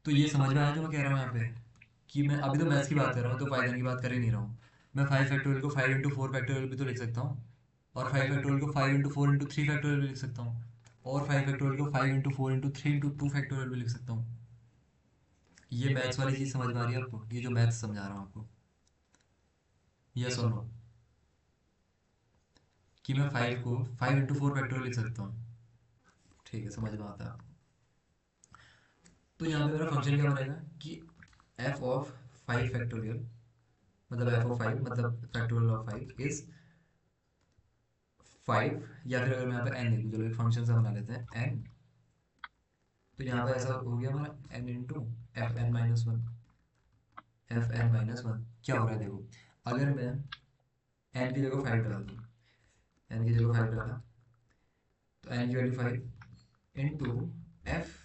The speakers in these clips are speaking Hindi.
तो ये समझ में आया जो मैं कह रहा हूँ यहाँ पे, कि मैं अभी तो मैथ्स की बात कर रहा हूँ, तो पाइथन की बात कर ही नहीं रहा हूँ। मैं 5 फैक्टोरियल को 5 इंटू 4 फैक्टोरियल भी तो लिख सकता हूँ, और 5 फैक्टोरियल को 5 इंटू 4 इंटू 3 फैक्टोरियल भी लिख सकता हूँ, और 5 फैक्टोरियल को 5 इंटू 4 इंटू 3 इंटू 2 फैक्टोरियल भी लिख सकता हूँ। ये मैथ्स वाली चीज़ समझ में आ रही है आपको, ये जो मैथ्स समझा रहा हूँ आपको, यस और नो, कि मैं 5 को 5 इंटू 4 फैक्टोरियल लिख सकता हूँ। ठीक है, समझ में आता है आपको। तो यहाँ पे मेरा फंक्शन क्या बनेगा कि एफ ऑफ 5 फैक्टोरियल, मतलब एफ ऑफ 5 मतलब फैक्टोरियल ऑफ 5 इज 5, या फिर अगर मैं यहाँ पे एन लिख दूँ, चलो एक फंक्शन सा बना लेते हैं एन। तो यहाँ पे ऐसा हो गया हमारा N into F N minus one. क्या हो रहा है देखो, अगर मैं एन की जगह 5 डाल दूँ, एन की जगह 5 डाला, तो एन की value 5 into F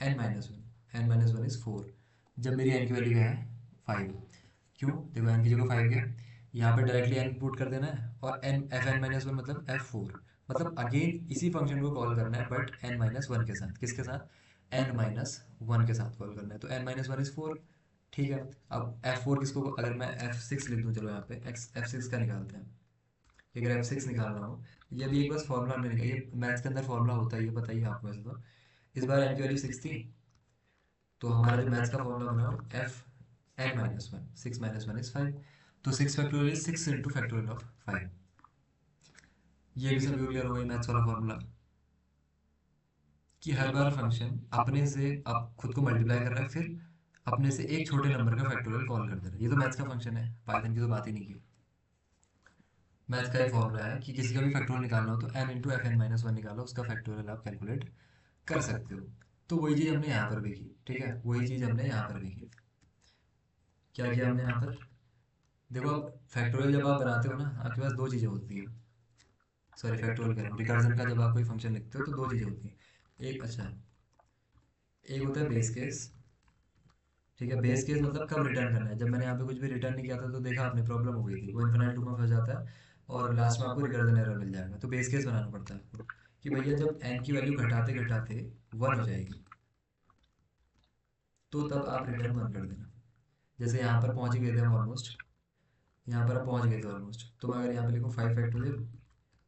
N minus one is 4। जब मेरी एन की वैल्यू क्या है 5, क्यों देखो एन की जगह 5 क्या, यहाँ पे डायरेक्टली एन पुट कर देना है, और N F N minus one मतलब F4, मतलब अगेन इसी फंक्शन को कॉल करना है बट एन माइनस वन के साथ। किसके साथ, एन माइनस वन के साथ कॉल करना है, तो एन माइनस वन इज़ 4। ठीक है, अब F4 किसको, अगर मैं F6 लिख दूँ, चलो यहाँ पे F6 का निकालते हैं। अगर F6 निकालना हो, ये भी एक बस फॉर्मूला हमने निकाला, ये मैथ्स के अंदर फॉर्मूला होता है, ये पता ही है आपको वैसे तो। इस बार एन की वैल्यू 6 थी, तो हमारा जो मैथ्स का फॉर्मूला बना हो F N minus one, 6 - 1 is 5, तो 6 factorial is 6 into factorial of 5। ये भी सभी को क्लियर होगा मैथ्स वाला फॉर्मूला, कि हर बार फंक्शन अपने से अब खुद को मल्टीप्लाई कर रहा है, फिर अपने से एक छोटे नंबर का फैक्टोरियल कॉल कर दे रहा है। ये तो मैथ्स का फंक्शन है, पाइथन की तो बात ही नहीं की। मैथ्स का एक फॉर्मूला है कि किसी का भी फैक्टोरियल निकालना हो तो N into F N minus one निकालो, उसका फैक्टोरियल आप कैलकुलेट कर सकते हो। तो वही चीज़ हमने यहाँ पर भी की, ठीक है, वही चीज़ हमने यहाँ पर भी की। क्या किया हमने यहाँ पर, देखो अब फैक्टोरियल जब आप बनाते हो ना, आपके पास दो चीज़ें होती हैं, सॉरी फैक्टोरियल कह रहा हूँ, रिकर्जन का जब आप कोई फंक्शन लिखते हो तो दो चीज़ें होती हैं। एक अच्छा, एक होता है बेस केस। ठीक है, बेस केस मतलब कब रिटर्न करना है, जब मैंने यहाँ पे कुछ भी रिटर्न नहीं किया था तो देखा आपने प्रॉब्लम हो गई थी, वो इन्फिनाइट लूप में फंस जाता है और लास्ट में आपको रिकर्जन एरर मिल जाएगा। तो बेस केस बनाना पड़ता है आपको, कि भैया जब एन की वैल्यू घटाते घटाते वन हो जाएगी, तो तब आप रिटर्न वन कर देना। जैसे यहाँ पर पहुँच गए थे हम ऑलमोस्ट, यहाँ पर हम पहुँच गए थे ऑलमोस्ट, तो मैं अगर यहाँ पे लिखूँ 5 फैक्टोरियल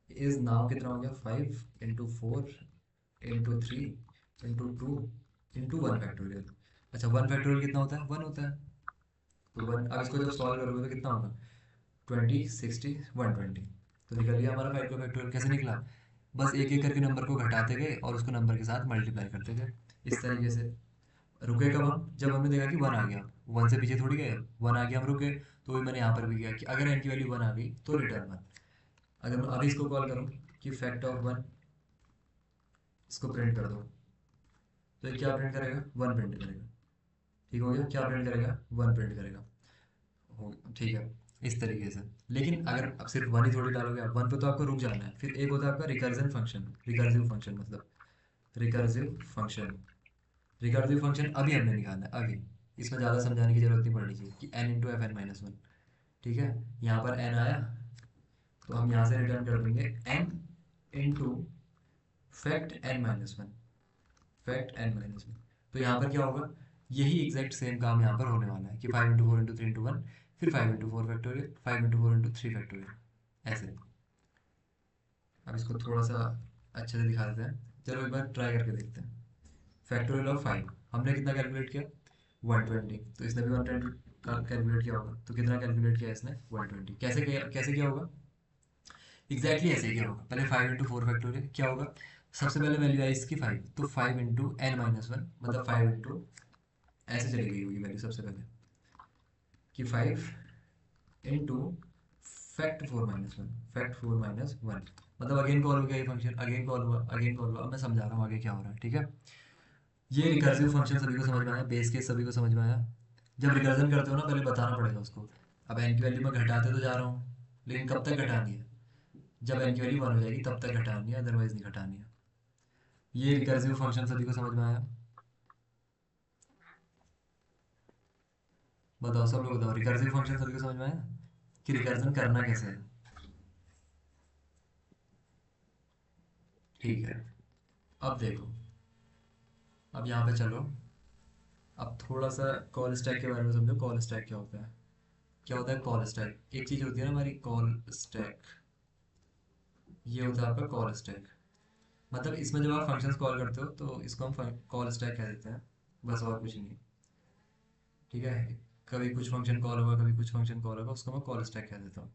इज नाउ कितना हो गया, 5 into 4 into 3 into 2 into 1 factorial. अच्छा 1 फैक्टोरियल कितना होता है, 1 होता है। तो वन, अब इसको जब सॉल्व करोगे तो कितना होगा, 20 60 120। तो निकल गया हमारा 5 का फैक्टोरियल। कैसे निकला, बस एक एक करके नंबर को घटाते गए और उसको नंबर के साथ मल्टीप्लाई करते गए, इस तरीके से। रुके कब हम, जब हमने देखा कि वन आ गया, वन से पीछे थोड़ी गए, वन आ गया हम रुके। तो वही मैंने यहाँ पर भी किया कि अगर एन की वैल्यू वन आ गई तो रिटर्न वन। अगर मैं अभी इसको कॉल करूँ कि फैक्ट ऑफ वन, इसको प्रिंट कर दो, तो ये क्या प्रिंट करेगा, वन प्रिंट करेगा। ठीक हो गया, क्या प्रिंट करेगा, वन प्रिंट करेगा। हो, ठीक है, इस तरीके से। लेकिन अगर अब सिर्फ वन ही थोड़ी डालोगे आप, वन पे तो आपको रुक जाना है। फिर एक होता है आपका रिकर्जन फंक्शन, रिकर्सिव फंक्शन मतलब रिकर्सिव फंक्शन। रिकर्सिव फंक्शन अभी हमने निकाला है, अभी इसमें ज़्यादा समझाने की जरूरत नहीं पड़नी चाहिए, कि N into F N minus one. ठीक है, यहाँ पर एन आया, तो हम यहाँ से रिटर्न कर देंगे n into fact n minus one, fact n minus one. तो यहाँ पर क्या होगा, यही एग्जैक्ट सेम काम यहाँ पर होने वाला है, कि 5 इंटू 4 इंटू 3 इंटू 1, फिर 5 into 4 factorial, 5 into 4 into 3 factorial, ऐसे। अब इसको थोड़ा सा अच्छे से दिखा देते हैं, चलो एक बार ट्राई करके देखते हैं। फैक्टोरियल ऑफ 5 हमने कितना कैलकुलेट किया, 120। तो इसने भी 120 का कैलकुलेट किया होगा, तो कितना कैलकुलेट किया इसने, 120। कैसे किया होगा, एग्जैक्टली ऐसे ही किया होगा। पहले 5 इंटू 4 फैक्टोरियल क्या होगा, सबसे पहले वैल्यू आई इसकी 5, तो 5 इंटू n - 1 मतलब 5 इंटू, ऐसे चली गई होगी वैल्यू सबसे पहले, कि 5 इंटू फैक्ट 4 - 1, फैक्ट 4 - 1, मतलब अगेन कॉल हो गया ये फंक्शन, अगेन कॉल हुआ, अगेन कॉल हुआ। अब मैं समझा रहा हूँ आगे क्या हो रहा है, ठीक है। ये रिकर्सिव फंक्शन सभी को समझ में आया, बेस केस सभी को समझ में आया। जब रिकर्जन करते हो ना, पहले बताना पड़ेगा उसको। अब एन की वैल्यू मैं घटाते तो जा रहा हूँ, लेकिन कब तक घटानी है, जब एन की वैल्यू वन हो जाएगी तब तक घटानी है, अदरवाइज नहीं घटानी है। ये रिकर्सिव फंक्शन सभी को समझ में आया, बताओ सब लोग बताओ, रिकर्सिव फंक्शन सभी को समझ में आया कि रिकर्जन करना कैसे है। ठीक है, अब देखो, अब यहाँ पे चलो, अब थोड़ा सा कॉल स्टैक के बारे में समझो। कॉल स्टैक क्या होता है? क्या होता है कॉल स्टैक? एक चीज होती है ना हमारी कॉल स्टैक, ये होता है आपका कॉल स्टैक। मतलब इसमें जब आप फंक्शंस कॉल करते हो तो इसको हम कॉल स्टैक कह देते हैं, बस और कुछ नहीं। ठीक है, कभी कुछ फंक्शन कॉल होगा, कभी कुछ फंक्शन कॉल होगा, उसको मैं कॉल स्टैक कह देता हूँ।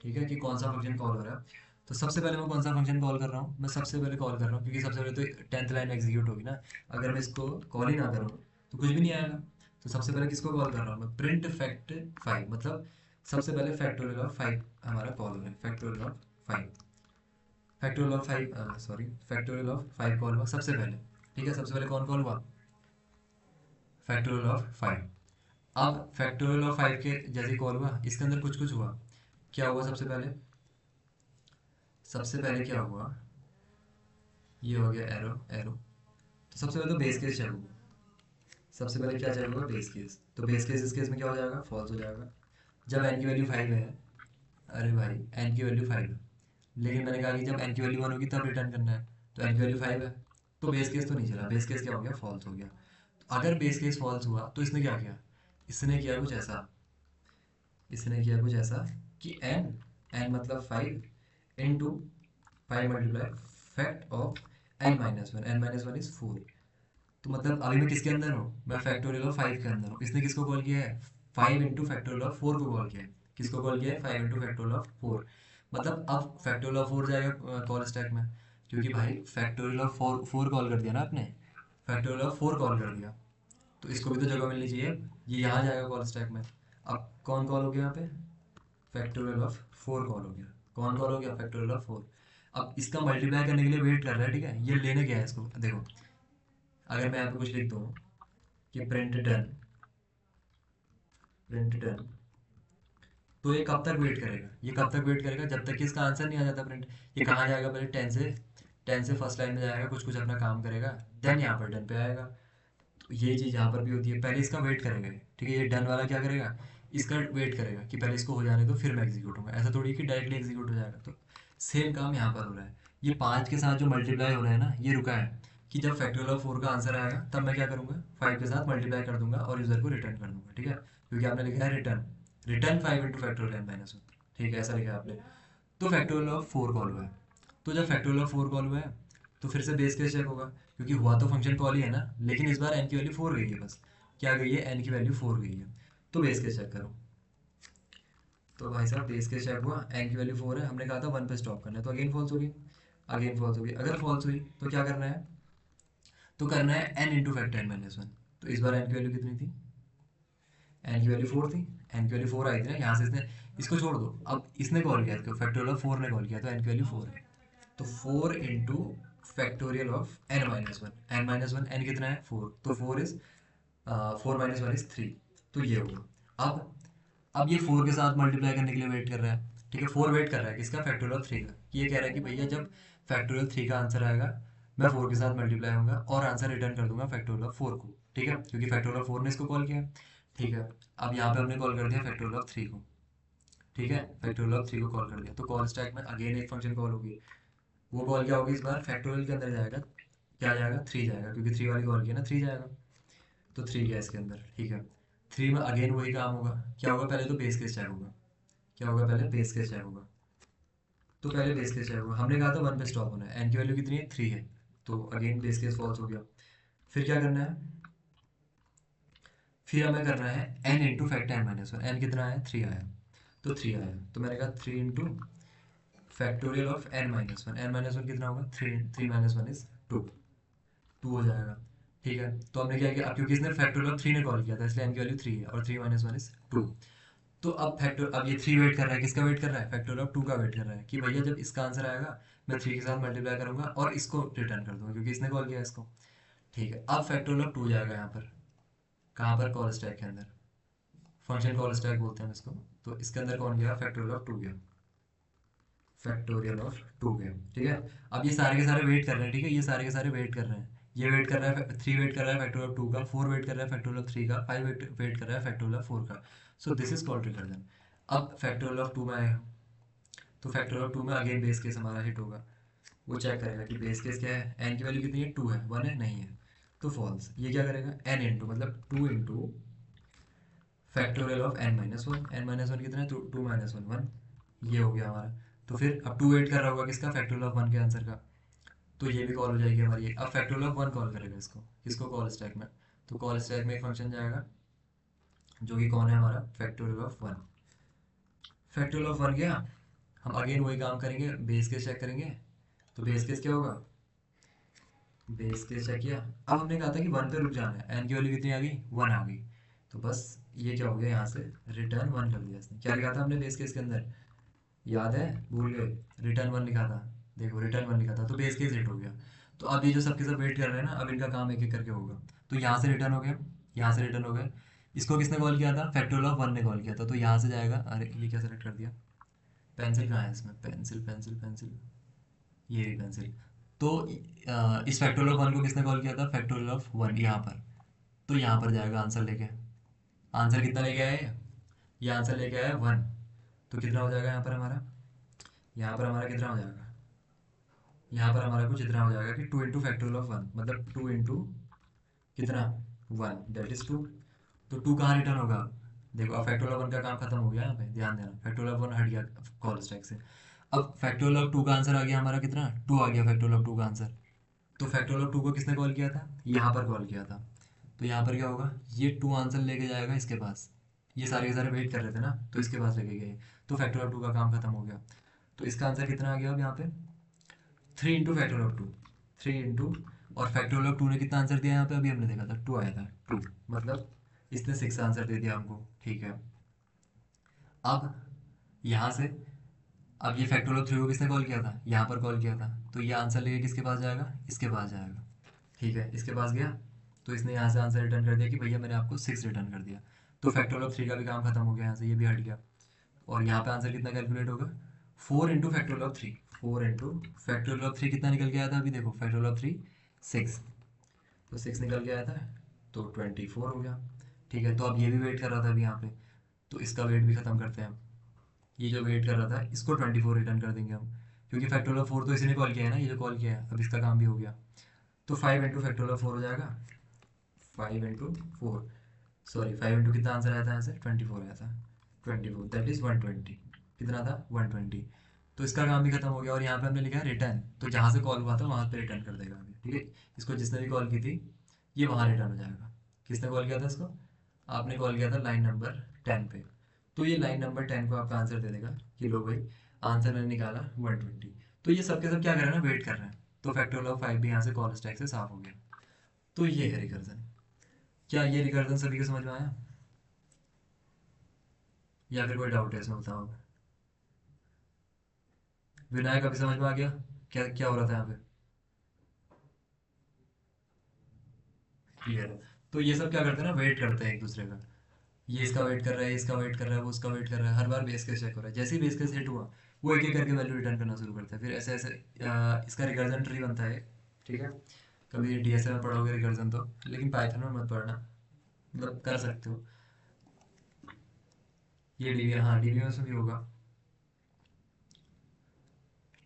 ठीक है, कि कौन सा फंक्शन कॉल हो रहा है। तो सबसे पहले मैं कौन सा फंक्शन कॉल कर रहा हूँ? मैं सबसे पहले कॉल कर रहा हूँ क्योंकि सबसे पहले तो 10th लाइन एग्जीक्यूट होगी ना। अगर मैं इसको कॉल ही ना करूँ तो कुछ भी नहीं आएगा। तो सबसे पहले किसको कॉल कर रहा हूँ मैं? प्रिंट फैक्ट 5, मतलब सबसे पहले फैक्टोरियल ऑफ 5 हमारा कॉल हो रहा है। Factorial of 5, factorial of 5, sorry, factorial of 5 call हुआ सबसे पहले। ठीक है, सबसे पहले कौन कॉल हुआ? Factorial of 5। अब फैक्टोरियल ऑफ 5 के जैसे कॉल हुआ, इसके अंदर कुछ कुछ हुआ। क्या हुआ सबसे पहले? सबसे पहले क्या हुआ? ये हो गया एरो एरो। तो सबसे पहले तो बेस केस चेक होगा। सबसे पहले क्या चेक होगा? Base case. तो बेस केस इस केस में क्या हो जाएगा? फॉल्स हो जाएगा। जब एन की वैल्यू 5 है, अरे भाई एन की वैल्यू 5 है, लेकिन मैंने कहा कि जब एन की वैल्यू 1 होगी तब रिटर्न करना है। तो एन की वैल्यू 5 है, तो बेस केस तो नहीं चला। बेस केस क्या हो गया? फॉल्स हो गया। तो अगर बेस केस फॉल्स हुआ तो इसने क्या किया? इसने किया कुछ ऐसा, इसने किया कुछ ऐसा कि एन, एन मतलब 5 into 5 multiply fact of n minus one. N minus one is 4। तो मतलब अभी मैं किसके अंदर हूँ? मैं फैक्टोरियल ऑफ 5 के अंदर हूँ। इसने किसको कॉल किया है? 5 इंटू फैक्टोरियल ऑफ 4 को कॉल किया है। किसको कॉल किया है? 5 इंटू फैक्टोरियल ऑफ 4। मतलब अब फैक्टोरियल ऑफ 4 जाएगा कॉल स्टैक में, क्योंकि भाई फैक्टोरियल ऑफ 4 4 कॉल कर दिया ना आपने, फैक्टोरियल ऑफ 4 कॉल कर दिया, तो इसको भी तो जगह मिलनी चाहिए। ये यहाँ जाएगा कॉल स्टैक में। अब कौन कॉल हो गया यहाँ पे? फैक्टोरियल ऑफ 4 कॉल हो गया। कौन कॉल हो गया? Factorial of 4। अब इसका मल्टीप्लाई करने के लिए वेट कर रहा है। ठीक है, ये लेने गया है इसको। देखो, अगर मैं यहाँ पे कुछ लिख दूँ कि प्रिंट डन, प्रिंट डन, तो ये कब तक वेट करेगा? ये कब तक वेट करेगा? जब तक कि इसका आंसर नहीं आ जाता प्रिंट। ये कहाँ जाएगा? पहले 10 से फर्स्ट लाइन में जाएगा, कुछ कुछ अपना काम करेगा, देन यहाँ पर डन पे आएगा। तो ये चीज़ यहाँ पर भी होती है, पहले इसका वेट करेगा। ठीक है, ये डन वाला क्या करेगा? इसका वेट करेगा कि पहले इसको हो जाने दो फिर मैं एग्जीक्यूट होऊंगा। ऐसा थोड़ी कि डायरेक्टली एग्जीक्यूट हो जाएगा। तो सेम काम यहाँ पर हो रहा है। ये 5 के साथ जो मल्टीप्लाई हो रहा है ना, ये रुका है कि जब फैक्टोरियल ऑफ 4 का आंसर आएगा तब मैं क्या करूंगा? 5 के साथ मल्टीप्लाई कर दूंगा और यूजर को रिटर्न कर दूंगा। ठीक है, क्योंकि आपने लिखा है return, return 5 into factorial n minus one. ठीक है, ऐसा लिखा है आपने। तो फैक्टोरियल ऑफ 4 कॉल हुआ है। तो जब फैक्टोरियल ऑफ 4 कॉल हुआ है तो फिर से बेस केस चेक होगा, क्योंकि हुआ तो फंक्शन कॉल ही है ना, लेकिन इस बार एन की वैल्यू 4 गई है। बस क्या गई है? एन की वैल्यू 4 गई है। तो बेस केस चेक करो। तो भाई साहब बेस केस चेक हुआ, एन की वैल्यू 4 है, हमने कहा था 1 पे स्टॉप करना है, तो अगेन फॉल्स होगी। अगेन फॉल्स होगी। अगर फॉल्स हुई तो क्या करना है? तो करना है n into factor n minus one. तो इस बार एन की वैल्यू कितनी थी? एन की वैल्यू 4 थी। एन की वैल्यू 4 आई थी ना, यहाँ से इसने, इसको छोड़ दो। अब इसने कॉल किया, तो फैक्टोरियल ऑफ 4 ने कॉल किया, तो एन की वैल्यू 4 है। तो 4 into factorial of n minus one. N minus one, n कितना है? 4। तो 4 इज 4 माइनस 1 इज 3। तो ये होगा। अब ये 4 के साथ मल्टीप्लाई करने के लिए वेट कर रहा है। ठीक है, 4 वेट कर रहा है किसका? फैक्टोरियल ऑफ 3 का। ये कह रहा है कि भैया जब फैक्टोरियल 3 का आंसर आएगा मैं 4 के साथ मल्टीप्लाई होऊंगा और आंसर रिटर्न कर दूंगा फैक्टोरियल ऑफ 4 को। ठीक है, क्योंकि फैक्टोरियल ऑफ 4 ने इसको कॉल किया। ठीक है, अब यहाँ पे हमने कॉल कर दिया फैक्टोरियल ऑफ 3 को। ठीक है, फैक्टोरियल ऑफ 3 को कॉल कर दिया, तो कॉल स्टैक में अगेन एक फंक्शन कॉल होगी। वो कॉल क्या होगी इस बार? फैक्टोरियल के अंदर जाएगा। क्या जाएगा? 3 जाएगा, क्योंकि 3 वाली कॉल किया ना, 3 जाएगा। तो 3 गया इसके अंदर। ठीक है, 3 में अगेन वही काम होगा। क्या होगा? पहले तो बेस केस चेक होगा। क्या होगा? पहले बेस केस चेक होगा। तो पहले बेस केस चेक होगा। हमने कहा था 1 पे स्टॉप होना है। एन की वैल्यू कितनी है? 3 है। तो अगेन बेस केस फॉल्स हो गया। फिर क्या करना है? फिर हमें करना है n into factor n minus one. N कितना आया? 3 आया। तो 3 आया, तो मैंने कहा 3 into factorial of n minus one. N minus one कितना होगा? 3। 3 माइनस वन इज 2। 2 हो जाएगा। ठीक है, तो हमने क्या किया? अब क्योंकि इसने फैक्टोरियल ऑफ 3 ने कॉल किया था, इसलिए एन की वैल्यू 3 है और 3 माइनस वन इज 2। तो अब ये 3 वेट कर रहा है, किसका वेट कर रहा है? फैक्टोरियल ऑफ 2 का वेट कर रहा है कि भैया जब इसका आंसर आएगा मैं 3 के साथ मल्टीप्लाई करूंगा और इसको रिटर्न कर दूंगा, क्योंकि इसने कॉल किया इसको। ठीक है, अब फैक्टोरियल ऑफ 2 जाएगा यहाँ पर। कहाँ पर? कॉल स्टैक के अंदर। फंक्शन कॉल स्टैक बोलते हैं हम इसको। तो इसके अंदर कौन गया? फैक्टोरियल ऑफ 2 गया। फैक्टोरियल ऑफ 2 गया। ठीक है, अब ये सारे के सारे वेट कर रहे हैं। ठीक है, ये सारे के सारे वेट कर रहे हैं। ये वेट कर रहा है 3 वेट कर रहा है फैक्टोरियल ऑफ 2 का, 4 वेट कर रहा है फैक्टोरियल ऑफ 3 का, 5 वेट कर रहा है फैक्टोरियल ऑफ 4 का। So this is called recursion. अब फैक्टोरियल ऑफ 2 में आएगा, तो फैक्टोरियल ऑफ 2 में अगेन बेस केस हमारा हिट होगा। वो चेक करेगा कि बेस केस क्या है, एन की वैल्यू कितनी है? 2 है, 1 है? नहीं है। तो फॉल्स। ये क्या करेगा, एन इंटू मतलब 2 into factorial of n minus one. N minus one कितना है, टू माइनस वन, वन। ये हो गया हमारा। तो फिर अब टू वेट कर रहा होगा किसका, फैक्टोरियल ऑफ वन के आंसर का। तो ये भी कॉल हो जाएगी हमारी। अब फैक्टोरियल ऑफ वन कॉल करेगा इसको, किसको, कॉल स्टैक में। तो कॉल स्टैक में एक फंक्शन जाएगा जो कि कौन है हमारा, factorial of one. Factorial of one गया, हम अगेन वही काम करेंगे, बेस केस चेक करेंगे। तो बेस केस क्या होगा, बेस केस चेक किया। अब हमने कहा था कि वन पे रुक जाना है, एन की वैल्यू कितनी आ गई, वन आ गई। तो बस ये क्या हो गया, यहाँ से रिटर्न वन कर दिया इसने। क्या लिखा था हमने बेस केस के अंदर, याद है, भूल गए, रिटर्न वन लिखा था। देखो रिटर्न वन लिखा था, तो बेस केस हिट हो गया। तो अब ये जो सबके सब वेट कर रहे हैं ना, अब इनका काम एक एक करके होगा। तो यहाँ से रिटर्न हो गया, यहाँ से रिटर्न हो गया। इसको किसने कॉल किया था, फैक्टोरियल ऑफ वन ने कॉल किया था। तो यहाँ से जाएगा, अरे ये क्या सेलेक्ट कर दिया, पेंसिल कहाँ है इसमें, पेंसिल पेंसिल पेंसिल, ये रही पेंसिल। तो इस फैक्टोरियल ऑफ वन को किसने कॉल किया था, फैक्टोरियल ऑफ वन, यहाँ पर। तो यहाँ पर जाएगा आंसर लेके। आंसर कितना लेके आया है, ये आंसर लेके आया वन। तो कितना हो जाएगा यहाँ पर हमारा, यहाँ पर हमारा कितना हो जाएगा, यहाँ पर हमारा कुछ इतना हो जाएगा कि two into factorial of one, मतलब टू इंटू कितना, वन, दैट इज टू। तो टू कहाँ रिटर्न होगा, देखो अब फैक्टोरियल ऑफ वन का काम खत्म हो गया यहाँ पे, ध्यान देना, फैक्टोरियल ऑफ वन हट गया कॉल स्टैक से। अब फैक्टोरियल ऑफ टू का आंसर आ गया हमारा कितना, टू आ गया फैक्टोरियल ऑफ टू का आंसर। तो फैक्टोरियल ऑफ टू को किसने कॉल किया था, यहाँ पर कॉल किया था। तो यहाँ पर क्या होगा, ये टू आंसर लेके जाएगा इसके पास। ये सारे के सारे वेट कर रहे थे ना, तो इसके पास लेके गए। तो फैक्टोरियल ऑफ टू का काम खत्म हो गया। तो इसका आंसर कितना आ गया अब यहाँ पे, three into factorial of two, three into, और फैक्टोरियल ऑफ टू ने कितना आंसर दिया यहाँ पे, अभी हमने देखा था टू आया था, टू, मतलब इसने सिक्स आंसर दे दिया हमको, ठीक है। अब यहाँ से, अब ये फैक्टोरियल ऑफ थ्री को किसने कॉल किया था, यहाँ पर कॉल किया था। तो ये आंसर लेके किसके पास जाएगा, इसके पास जाएगा, ठीक है, इसके पास गया। तो इसने यहाँ से आंसर रिटर्न कर दिया कि भैया मैंने आपको सिक्स रिटर्न कर दिया। तो फैक्टोरियल ऑफ थ्री का भी काम खत्म हो गया, यहाँ से ये भी हट गया। और यहाँ पे आंसर कितना कैलकुलेट होगा, four into factorial of three, four into factorial of three कितना निकल के आया था, अभी देखो फैक्टोरियल ऑफ थ्री सिक्स, तो सिक्स निकल के आया था, तो 24 हो गया, ठीक है। तो अब ये भी वेट कर रहा था अभी यहाँ पे, तो इसका वेट भी खत्म करते हैं हम। ये जो वेट कर रहा था इसको 24 रिटर्न कर देंगे हम, क्योंकि फैक्टोरियल ऑफ फोर तो इसी ने कॉल किया है ना, ये जो कॉल किया है, अब इसका काम भी हो गया। तो five into factorial of four हो जाएगा, five into four, sorry five into कितना आंसर आया था यहाँ से, 24 आया था, 24 दैट इज 120, कितना था 120। तो इसका काम भी खत्म हो गया। और यहाँ पे हमने लिखा है रिटर्न, तो जहाँ से कॉल हुआ था वहाँ पे रिटर्न कर देगा अभी, ठीक है। इसको जिसने भी कॉल की थी ये वहाँ रिटर्न हो जाएगा। किसने कॉल किया था इसको, आपने कॉल किया था लाइन नंबर 10 पे। तो ये लाइन नंबर 10 को आपका आंसर दे देगा कि लो भाई आंसर मैंने निकाला 120। तो ये सब के सब क्या कर रहे हैं ना, वेट कर रहे हैं। तो फैक्टोरियल ऑफ 5 भी यहाँ से कॉल स्टैक से साफ हो गया। तो ये है रिकर्जन। क्या ये रिकर्जन सभी को समझ में आया, या फिर कोई डाउट है इसमें, बताओ। विनायक अभी समझ में आ गया, क्या क्या हो रहा था यहाँ पे, क्लियर है। तो ये सब क्या करते हैं ना, वेट करते हैं एक दूसरे का। ये इसका वेट कर रहा है, इसका वेट कर रहा है, वो उसका वेट कर रहा है, हर बार बेस केस चेक हो रहा है। जैसे ही बेस केस हिट हुआ वो एक एक करके वैल्यू रिटर्न करना शुरू करता है। फिर ऐसे ऐसे इसका रिकर्जन ट्री बनता है, ठीक है। कभी डीएसए में पढ़ोगे रिकर्जन तो, लेकिन पाइथन में मत पढ़ना, मतलब कर सकते हो। ये डीबी, हाँ डीबी में उसमें भी होगा,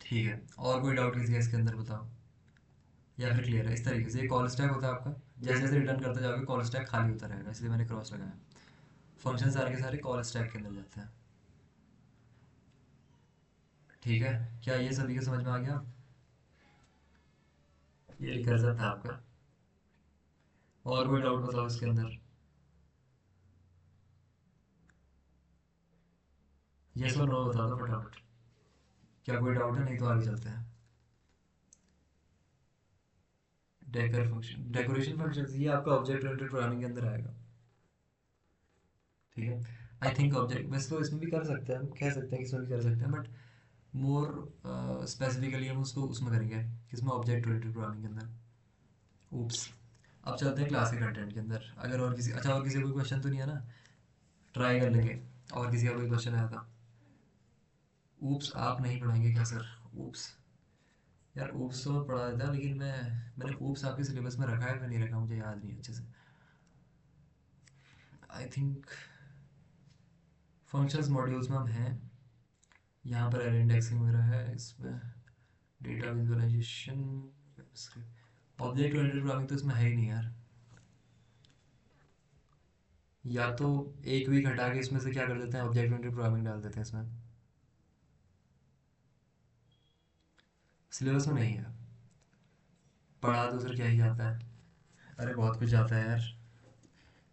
ठीक है। और कोई डाउट किसी का इसके अंदर बताओ, या फिर क्लियर है। इस तरीके से ये कॉल स्टैक होता है आपका, जैसे जैसे रिटर्न करते जाओगे कॉल स्टैक खाली होता रहेगा, इसलिए मैंने क्रॉस लगाया। फंक्शन सारे के सारे कॉल स्टैक के अंदर जाते हैं, ठीक है। क्या ये सभी को समझ में आ गया, ये रिकर्जन था आपका। और कोई डाउट बताओ इसके अंदर, यस और नो बता दो फटाफट। क्या कोई डाउट है, नहीं तो आगे चलते हैं। डेकर फंक्शन, डेकोरेशन फंक्शन ये आपका ऑब्जेक्ट ओरिएंटेड प्रोग्रामिंग के अंदर आएगा, ठीक है। आई थिंक ऑब्जेक्ट वैसे तो इसमें भी कर सकते हैं, हम कह सकते हैं कि इसमें भी कर सकते हैं, बट मोर स्पेसिफिकली हम उसको उसमें करेंगे, किसमें, ऑब्जेक्ट ओरिएंटेड प्रोग्रामिंग के अंदर। ऊप्स। अब चलते हैं क्लास के कंटेंट के अंदर। अगर और किसी, अच्छा और किसी का कोई क्वेश्चन तो नहीं है ना, ट्राई कर लेंगे। और किसी का कोई क्वेश्चन आया था, ऊप्स आप नहीं पढ़ाएंगे क्या सर, ऊप्स। यार ऊप्स तो मैं पढ़ा देता, लेकिन मैंने ऊप्स आपके सिलेबस में रखा है, मैं नहीं रखा, मुझे याद नहीं अच्छे से। आई थिंक फंक्शंस मॉड्यूल्स में हम हैं, यहाँ पर एरे इंडेक्सिंग वगैरह है, इसमें data visualisation, object oriented programming तो इसमें है ही नहीं यार। या तो एक वीक हटा के इसमें से क्या कर देते हैं, ऑब्जेक्ट ओरिएंटेड प्रोग्रामिंग डाल देते हैं इसमें। सिलेबस में नहीं है। पढ़ा तो सर क्या ही जाता है। अरे बहुत कुछ जाता है यार।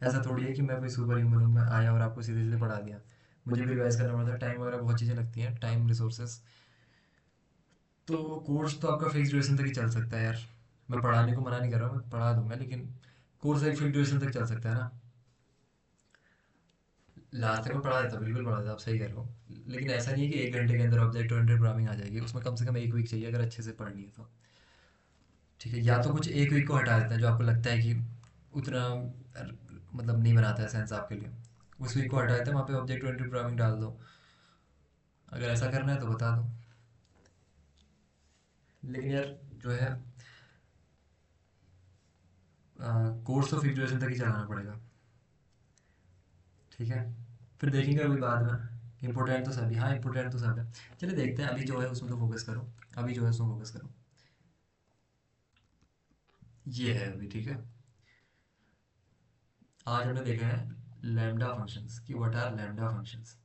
ऐसा थोड़ी है कि मैं कोई सुपर ह्यूमन हूँ, मैं आया और आपको सीधे सीधे पढ़ा दिया। मुझे भी रिवाइज करना पड़ता है, टाइम वगैरह बहुत चीज़ें लगती हैं, टाइम रिसोर्सेज। तो कोर्स तो आपका फिक्स ड्यूरेशन तक ही चल सकता है यार। मैं पढ़ाने को मना नहीं कर रहा हूँ, मैं पढ़ा दूंगा, लेकिन कोर्स एक फिक्स ड्यूरेशन तक चल सकता है ना। लास्ट तक मैं पढ़ा देता, बिल्कुल पढ़ा देता, आप सही कह रहे हो। लेकिन ऐसा नहीं है कि 1 घंटे के अंदर ऑब्जेक्ट ओरिएंटेड प्रोग्रामिंग आ जाएगी, उसमें कम से कम 1 वीक चाहिए अगर अच्छे से पढ़नी है तो। ठीक है, या तो कुछ 1 वीक को हटा देते हैं जो आपको लगता है कि उतना मतलब नहीं बनाता है सेंस आपके लिए। उस वीक को हटा देते हैं, वहाँ पे ऑब्जेक्ट ओरिएंटेड प्रोग्रामिंग डाल दो। अगर ऐसा करना है तो बता दो। लेकिन यार जो है, कोर्स तो फिक्स ड्यूरेशन तक ही चलाना पड़ेगा। ठीक है, फिर देखेंगे अभी बाद में। इंपॉर्टेंट तो सभी, हाँ इंपॉर्टेंट तो सब है। चलिए देखते हैं, अभी जो है उसमें तो फोकस करो। अभी जो है उसमें फोकस करो। ये है अभी, ठीक है। आज हमने देखा है लैम्डा फंक्शंस कि व्हाट आर लैम्डा फंक्शंस।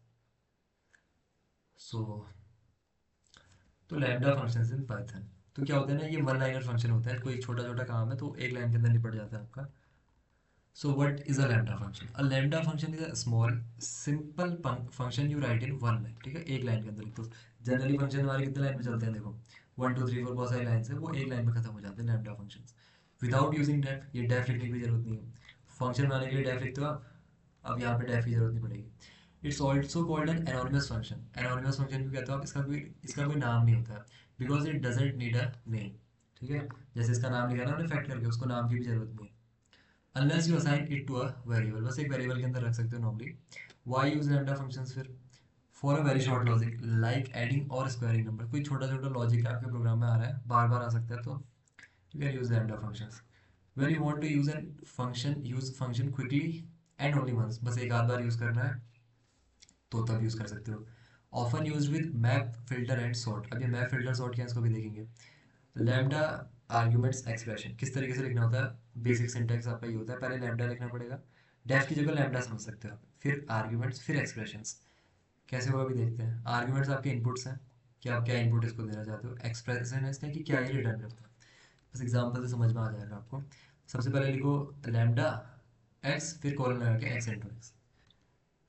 सो तो लैम्डा फंक्शंस इन पाइथन, तो क्या होता है ना, ये वन लाइनर फंक्शन होता है, कोई छोटा छोटा काम है तो एक लाइन के अंदर निपट जाता है आपका। So what is a lambda function? A lambda function is a small simple function you write in one line. ठीक है, एक लाइन के अंदर लिखते हो। जनरली फंक्शन हमारे कितने लाइन में चलते हैं, देखो 1 2 3 4 बहुत सारी लाइन है, वो एक लाइन में खत्म हो जाते हैं lambda functions. Without using def, ये डेफ लिखने की जरूरत नहीं है। फंक्शन बनाने के लिए डेफ लिखते हो आप, अब यहाँ पे डेफ की जरूरत नहीं पड़ेगी। It's also called an anonymous function. Anonymous function क्यों कहते हो आप, इसका कोई नाम नहीं होता है, because it doesn't need a name. ठीक है, जैसे इसका नाम लिखा ना हमने फैक्ट करके, उसको नाम की भी जरूरत नहीं है। Unless you assign it to a variable, बस एक वेरिएबल के अंदर रख सकते हो normally. Why use lambda functions फिर, for a very short logic like adding or squaring number. कोई छोटा छोटा लॉजिक आपके प्रोग्राम में आ रहा है, बार बार आ सकता है, तो you can use lambda functions. When you want to use an function, use function quickly and only once, बस एक आध बार यूज करना है तो तब यूज कर सकते हो। Often use with map filter and sort. अब ये मैप फिल्टर सॉर्ट क्या है इसको भी देखेंगे। लैम्डा आर्ग्यूमेंट्स एक्सप्रेशन किस तरीके से लिखना होता है, बेसिक सिंटैक्स आपका ये होता है, पहले लैम्डा लिखना पड़ेगा, डेफ की जगह लैम्डा समझ सकते हो आप, फिर आर्ग्यूमेंट्स, फिर एक्सप्रेशंस। कैसे होगा भी देखते हैं। आर्ग्यूमेंट्स आपके इनपुट्स हैं कि आप क्या इनपुट इसको देना चाहते हो, एक्सप्रेशन है इसका कि क्या ये रिटर्न करता है। बस एग्जांपल से समझ में आ जाएगा आपको। सबसे पहले लिखो लैम्डा एक्स, फिर कॉलन लगा के एक्स इंटू एक्स।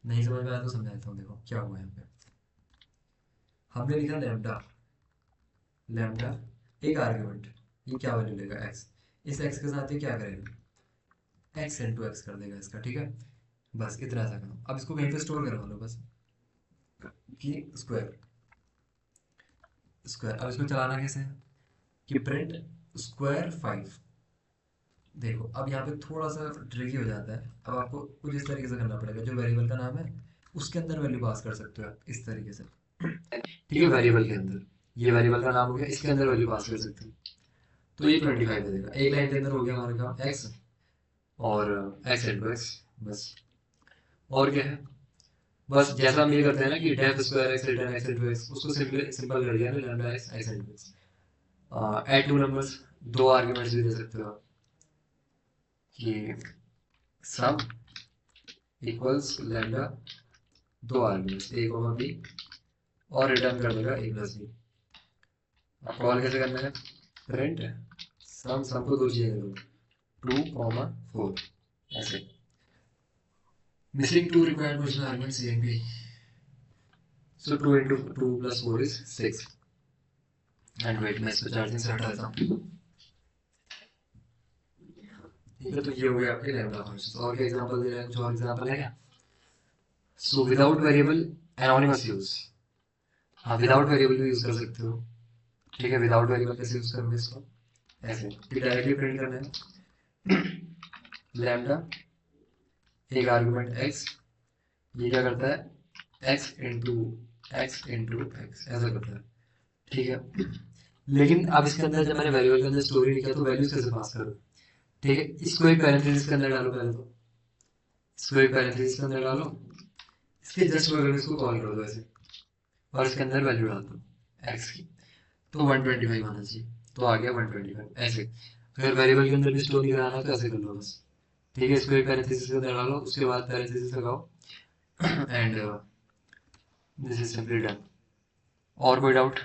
नहीं समझ में आया तो समझा देता हूँ, देखो क्या हुआ यहाँ पे। हमने लिखा लैम्डा, लैम्डा एक आर्ग्यूमेंट, ये क्या वैल्यू लेगा एक्स, इस एक्स के साथ ये क्या करेगा, एक्स इंटू एक्स कर देगा इसका। ठीक है, बस इतना सा काम। अब इसको कहीं पे स्टोर करवा लो बस, कि स्क्वायर, स्क्वायर। अब इसको चलाना कैसे है कि प्रिंट स्क्वायर 5। देखो अब यहाँ पे थोड़ा सा ट्रिकी हो जाता है, अब आपको कुछ इस तरीके से करना पड़ेगा, जो वेरिएबल का नाम है उसके अंदर वैल्यू पास कर सकते हो आप इस तरीके से। ठीक है, वेरिएबल के अंदर, ये वेरिएबल का नाम हो गया, इसके अंदर वैल्यू पास कर सकते हो। तो ये 25 दे देगा, एक लाइन के अंदर हो गया हमारे काम एक्स और एक्स इंटू एक्स, बस। और क्या है, बस जैसा हम ये करते हैं ना कि def square x return x into x, उसको सिंपल सिंपल कर दिया ना, lambda x x into x. Add two numbers, दो आर्गुमेंट्स भी दे सकते हो आप कि सम इक्वल्स लैम्डा, दो आर्गुमेंट्स ए कॉमा बी, और रिटर्न कर देगा ए प्लस बी। अब कॉल कैसे करना है, प्रिंट सम को दो चीजें दो, 2 4, ऐसे। Missing 2 required question arguments a and b, so 2 into 2 plus 4 is 6। And wait, मैं इसको चार्जिंग से हटा देता हूँ। ठीक है, तो ये हो गया आपके लैम्डा फंक्शंस। और क्या एग्जांपल दे रहे हैं, कुछ और एग्जांपल है क्या। So without variable anonymous use, हाँ विदाउट वेरिएबल भी यूज कर सकते हो। ठीक है, विदाउट वेरिएबल कैसे यूज करोगे इसको, ऐसे कि डायरेक्टली प्रिंट करना है लैम्डा एक आर्गुमेंट एक्स, ये क्या करता है x into x into x, ऐसा करता है। ठीक है, लेकिन अब इसके अंदर जब मैंने वेरिएबल के अंदर स्टोरी लिखा तो वैल्यूज कैसे पास करूँ। ठीक है, इसको एक पैरेंथेसिस के अंदर डालो पहले, तो इसको एक पैरेंथेसिस के अंदर डालो, इसके जस्ट बगल में इसको कॉल कर दो ऐसे, और इसके अंदर वैल्यू डाल दो एक्स की, तो 125 आना चाहिए, तो आ गया 125 ऐसे। अगर वेरिएबल के अंदर भी स्टोर नहीं कराना तो ऐसे कर लो बस। ठीक है, इसको एक पैरेंथेसिस के अंदर डालो, उसके बाद पैरेंथेसिस लगाओ and this is simply done. और कोई डाउट?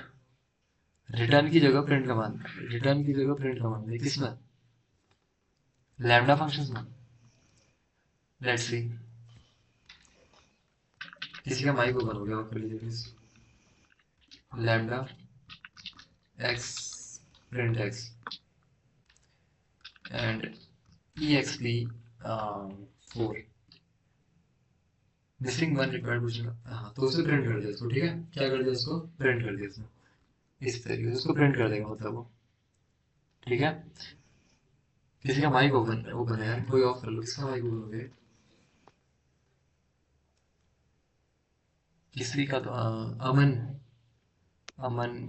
रिटर्न की जगह प्रिंट कमांड, रिटर्न की जगह प्रिंट कमांड है किसमें? लैम्डा फंक्शंस में। लेट्स सी, किसी का माइक ओपन हो गया, ऑफ कर लीजिए please. Lambda x print x and exp 4 missing one required पूछना। हाँ, तो उसे प्रिंट कर दिया उसको। ठीक है, क्या कर दिया उसको? प्रिंट कर दिया उसने। इस तरीके से उसको प्रिंट कर देगा मतलब वो। ठीक है, किसी का माइक ओपन ओपन है यार, कोई ऑफ कर लो। किसका माइक ओपन हो गया? किसी का तो अमन, अमन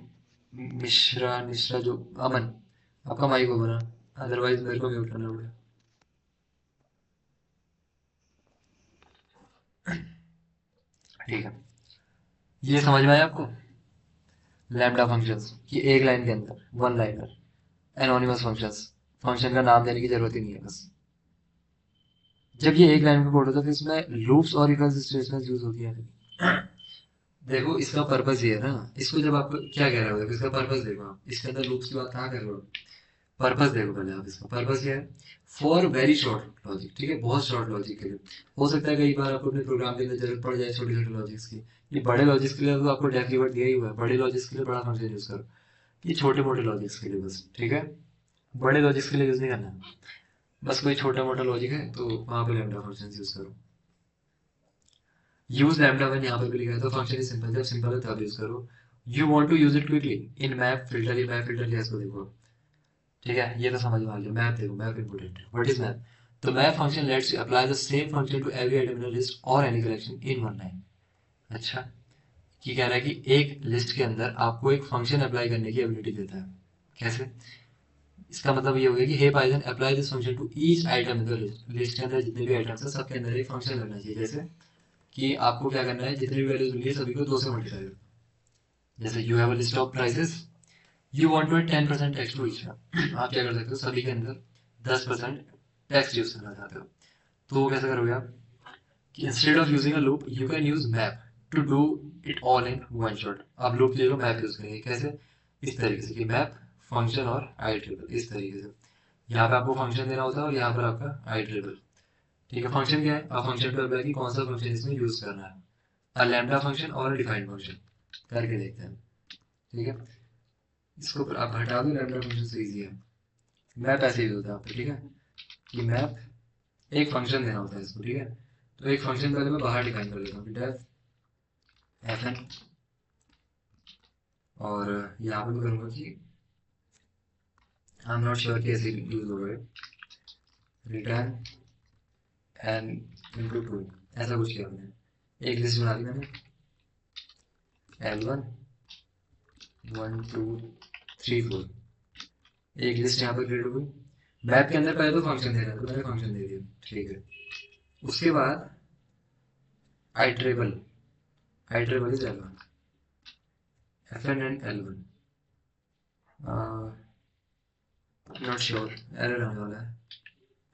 मिश्रा, मिश्रा जो अमन, आपका माइक ओपन है, अदरवाइज मेरे को म्यूट करना पड़ेगा। ठीक है, ये समझ में आया आपको? लैम्डा फंक्शंस कि एक लाइन के अंदर one liner anonymous functions, function का नाम देने की जरूरत ही नहीं है बस। जब ये एक लाइन का कोड होता है फिर इसमें लूप्स और इफ एल्स स्टेटमेंट्स यूज होती है। देखो इसका पर्पस ये है ना, इसको जब आप क्या कह रहे हो, देखो इसका पर्पस देखो, आप इसके अंदर लूप्स की बात कहाँ कर रहे हो? पर्पस देखो पहले आप इसका। पर्पस क्या है? For very short logic. ठीक है, बहुत शॉर्ट लॉजिक के लिए। हो सकता है कई बार आपको अपने प्रोग्राम के अंदर जरूरत पड़ जाए छोटे छोटे लॉजिक्स की। ये बड़े लॉजिक्स के लिए तो आपको डेफ कीवर्ड दिया ही हुआ है, बड़े लॉजिक्स के लिए बड़ा फंक्शन यूज करो। ये छोटे मोटे लॉजिक्स के लिए बस। ठीक है, बड़े लॉजिक्स के लिए यूज नहीं करना है। बस कोई छोटा मोटा लॉजिक है तो वहां पे लैम्डा फंक्शन यूज करो। यूज लैम्डा वन यहाँ पर भी लिखा है, तो फंक्शन इज सिंपल, जब सिंपल है तब यूज करो। You want to use it quickly in map filter, in map filter कैसे देखो। ठीक है, ये तो समझ में आ गया। मैप देखो, मैप इंपोर्टेंट है। What is map? तो map function lets you apply the same function to every item in a list or any collection in one line. अच्छा, ये कह रहा है कि एक लिस्ट के अंदर आपको एक फंक्शन अप्लाई करने की एबिलिटी देता है। कैसे? इसका मतलब ये हो गया कि hey python apply this function to each item in the list. List के अंदर जितने भी आइटम्स हैं सबके अंदर एक फंक्शन लगना चाहिए। जैसे कि आपको क्या करना है, जितनी भी वैल्यूज मिली है सभी को 2 से मल्टीप्लाई करो। जैसे you have a list of prices, you want to 10% tax to each. आप क्या कर सकते हो, सभी के अंदर 10% टैक्स यूज करना चाहते हो, तो वो कैसे करोगे आप? कि instead of using a loop you can use map to do it all in one shot. आप लूप ले लो, मैप यूज करेंगे। कैसे? इस तरीके से कि मैप फंक्शन और आई ट्रिपल, इस तरीके से। यहाँ पे आपको फंक्शन देना होता है और यहाँ पर आपका आई ट्रिपल। ठीक है, फंक्शन क्या है? आप फंक्शन पे अप्लाई की कौन सा फंक्शन इसमें यूज करना है, अ लैम्डा फंक्शन और डिफाइंड फंक्शन करके देखते हैं। ठीक है, इसको आप हटा दो, लैम्डा फंक्शन से इजी है। मैप ऐसे यूज होता है आपको। ठीक है, कि मैप एक फंक्शन देना होता है इसको। ठीक है, तो एक फंक्शन पहले मैं बाहर डिफाइन कर लेता हूँ, डेफ एफ एन, और यहाँ पे मैं करूँगा कि आई एम नॉट श्योर कैसे यूज होगा, रिटर्न एन इंटू टू, ऐसा कुछ किया मैंने। एक लिस्ट बना दी मैंने, L1 1 2 3 4, एक लिस्ट यहाँ पर क्रिएट हो गई। मैप के अंदर पहले तो फंक्शन दे रहा है तो मैंने फंक्शन दे दिया। ठीक है, उसके बाद iterable, iterable is L1, FN and L1। Not sure, error आने वाला है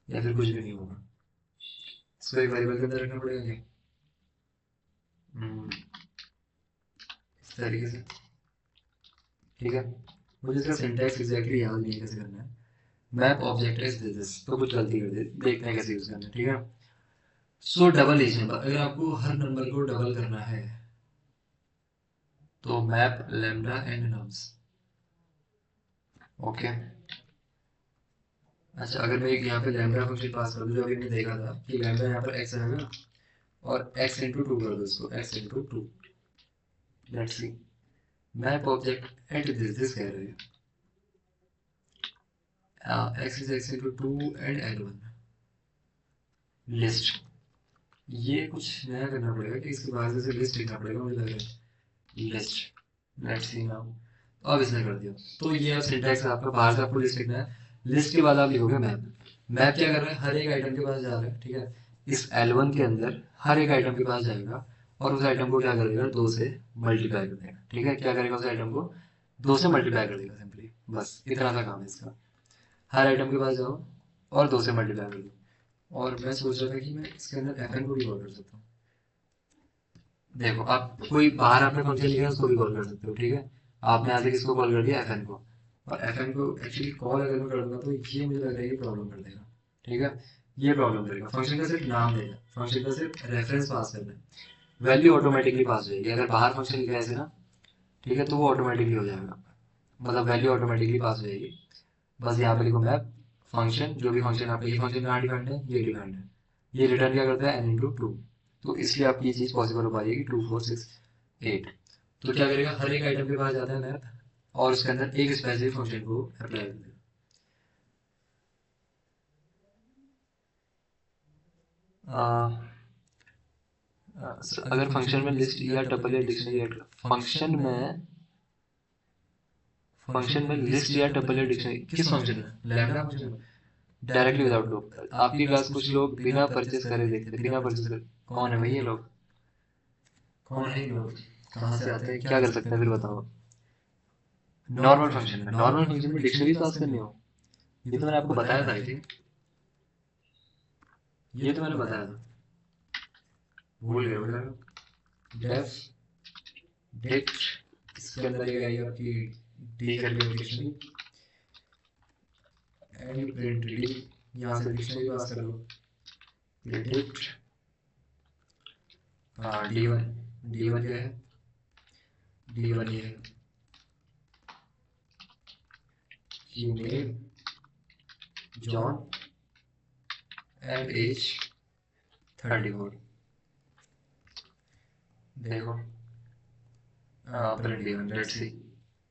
या फिर कुछ भी नहीं होगा। इसको एक वेरिएबल के अंदर रखना पड़ेगा क्या? इस तरीके से। ठीक है, मुझे इसका सिंटैक्स एग्जैक्टली याद नहीं है कैसे करना है। मैप ऑब्जेक्ट इज दिस, तो कुछ गलती कर दे, देखते हैं कैसे यूज करना है। ठीक है, सो डबल एज नंबर, अगर आपको हर नंबर को डबल करना है तो map lambda and nums. Okay, अच्छा अगर मैं एक यहाँ पे लैम्डा फंक्शन पास कर दूं, जो अभी हमने देखा था कि लैम्डा यहाँ पर x आएगा और x इंटू टू कर दो इसको, x into two. Let's see, map object at this कह रहे हैं x is x into two and L1 list. ये कुछ नया करना पड़ेगा कि इसके बाद से लिस्ट लिखना पड़ेगा मुझे लग रहा है, लिस्ट। लेट्स सी नाउ, तो अब इसने कर दिया। तो ये अब सिंटैक्स आपका, बाहर से आपको लिस्ट लिखना है, लिस्ट के बाद आप लिखोगे मैप। मैप क्या कर रहा है, हर एक आइटम के पास जा रहा है। ठीक है, इस L1 के अंदर हर एक आइटम के पास जाएगा और उस आइटम को क्या करेगा, 2 से मल्टीप्लाई कर देगा। ठीक है, क्या करेगा, उस आइटम को 2 से मल्टीप्लाई कर देगा सिंपली, बस इतना सा काम है इसका। हर आइटम के पास जाओ और 2 से मल्टीप्लाई कर दो। और मैं सोच रहा था कि मैं इसके अंदर fn को भी कॉल कर सकता हूँ। देखो आप कोई बाहर आपने फंक्शन लिखा है उसको भी कॉल कर सकते हो, ठीक है। आपने यहाँ से किसको कॉल कर दिया, fn को। और fn को एक्चुअली कॉल अगर मैं कर दूंगा तो ये मुझे लग रहा है कि प्रॉब्लम कर देगा, ठीक है। ये प्रॉब्लम करेगा, फंक्शन का सिर्फ नाम देगा, फंक्शन का सिर्फ रेफरेंस पास करना है, वैल्यू ऑटोमेटिकली पास हो जाएगी। अगर बाहर फंक्शन लिखा है ऐसे ना, ठीक है, तो वो ऑटोमेटिकली हो जाएगा, मतलब वैल्यू ऑटोमेटिकली पास हो जाएगी। बस यहाँ पे लिखो मैप फंक्शन, जो भी फंक्शन आपका, ये फंक्शन कहाँ डिफाइंड है, ये डिफाइंड है, ये रिटर्न क्या करता है, n इंटू टू। तो इसलिए आपकी ये चीज़ पॉसिबल हो पाएगी 2 4 6 8। तो क्या करेगा, हर एक आइटम के पास जाता है मैप और उसके अंदर एक स्पेसिफिक फंक्शन को अप्लाई कर देगा। अगर फंक्शन में लिस्ट या टपल या डिक्शनरी ऐड, फंक्शन में लिस्ट या टपल या डिक्शनरी किस फंक्शन में, लैम्डा फंक्शन में, डायरेक्टली विदाउट लूप। आपकी क्लास कुछ लोग बिना परचेस करे देखते, बिना परचेस करे। कौन है भाई ये लोग, कौन है ये लोग, कहाँ से आते हैं, क्या कर सकते हैं फिर बताओ। नॉर्मल फंक्शन में डिक्शनरी पास करनी हो, ये तो मैंने आपको बताया था आई थिंक, ये तो मैंने बताया था, भूल गए बोला। डेफ डिक्ट, इसके अंदर ये आएगी आपकी डी करके डिक्शनरी, एंड प्रिंट डी, यहाँ से डिक्शनरी पास कर लो, प्रिडिक्ट डी1, डी1 क्या है, डी1 ये है कि नेम जॉन एंड एज 34। देखो प्रिंट डी1, लेट्स सी।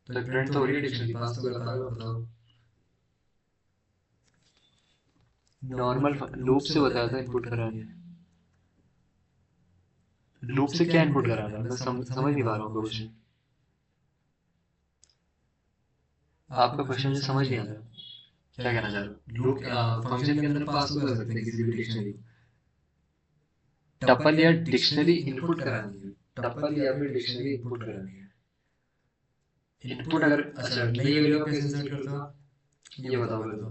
तो प्रिंट तो हो रही है, डिक्शनरी पास तो कर पा रहे हो, बताओ। नॉर्मल लूप से बताया था इनपुट करानी है, लूप से क्या इनपुट कराना है, मैं समझ नहीं पा रहा हूँ क्वेश्चन, आपका क्वेश्चन मुझे समझ नहीं आ रहा, क्या कहना चाह रहे हो। लूप फंक्शन के अंदर पास तो कर सकते हैं किसी भी डिक्शनरी, टपल या डिक्शनरी इनपुट करानी है, टपल या फिर डिक्शनरी इनपुट करानी है। इनपुट अगर, अच्छा नई वैल्यू आप कैसे इंसर्ट करते हो, ये बताओ पहले तो।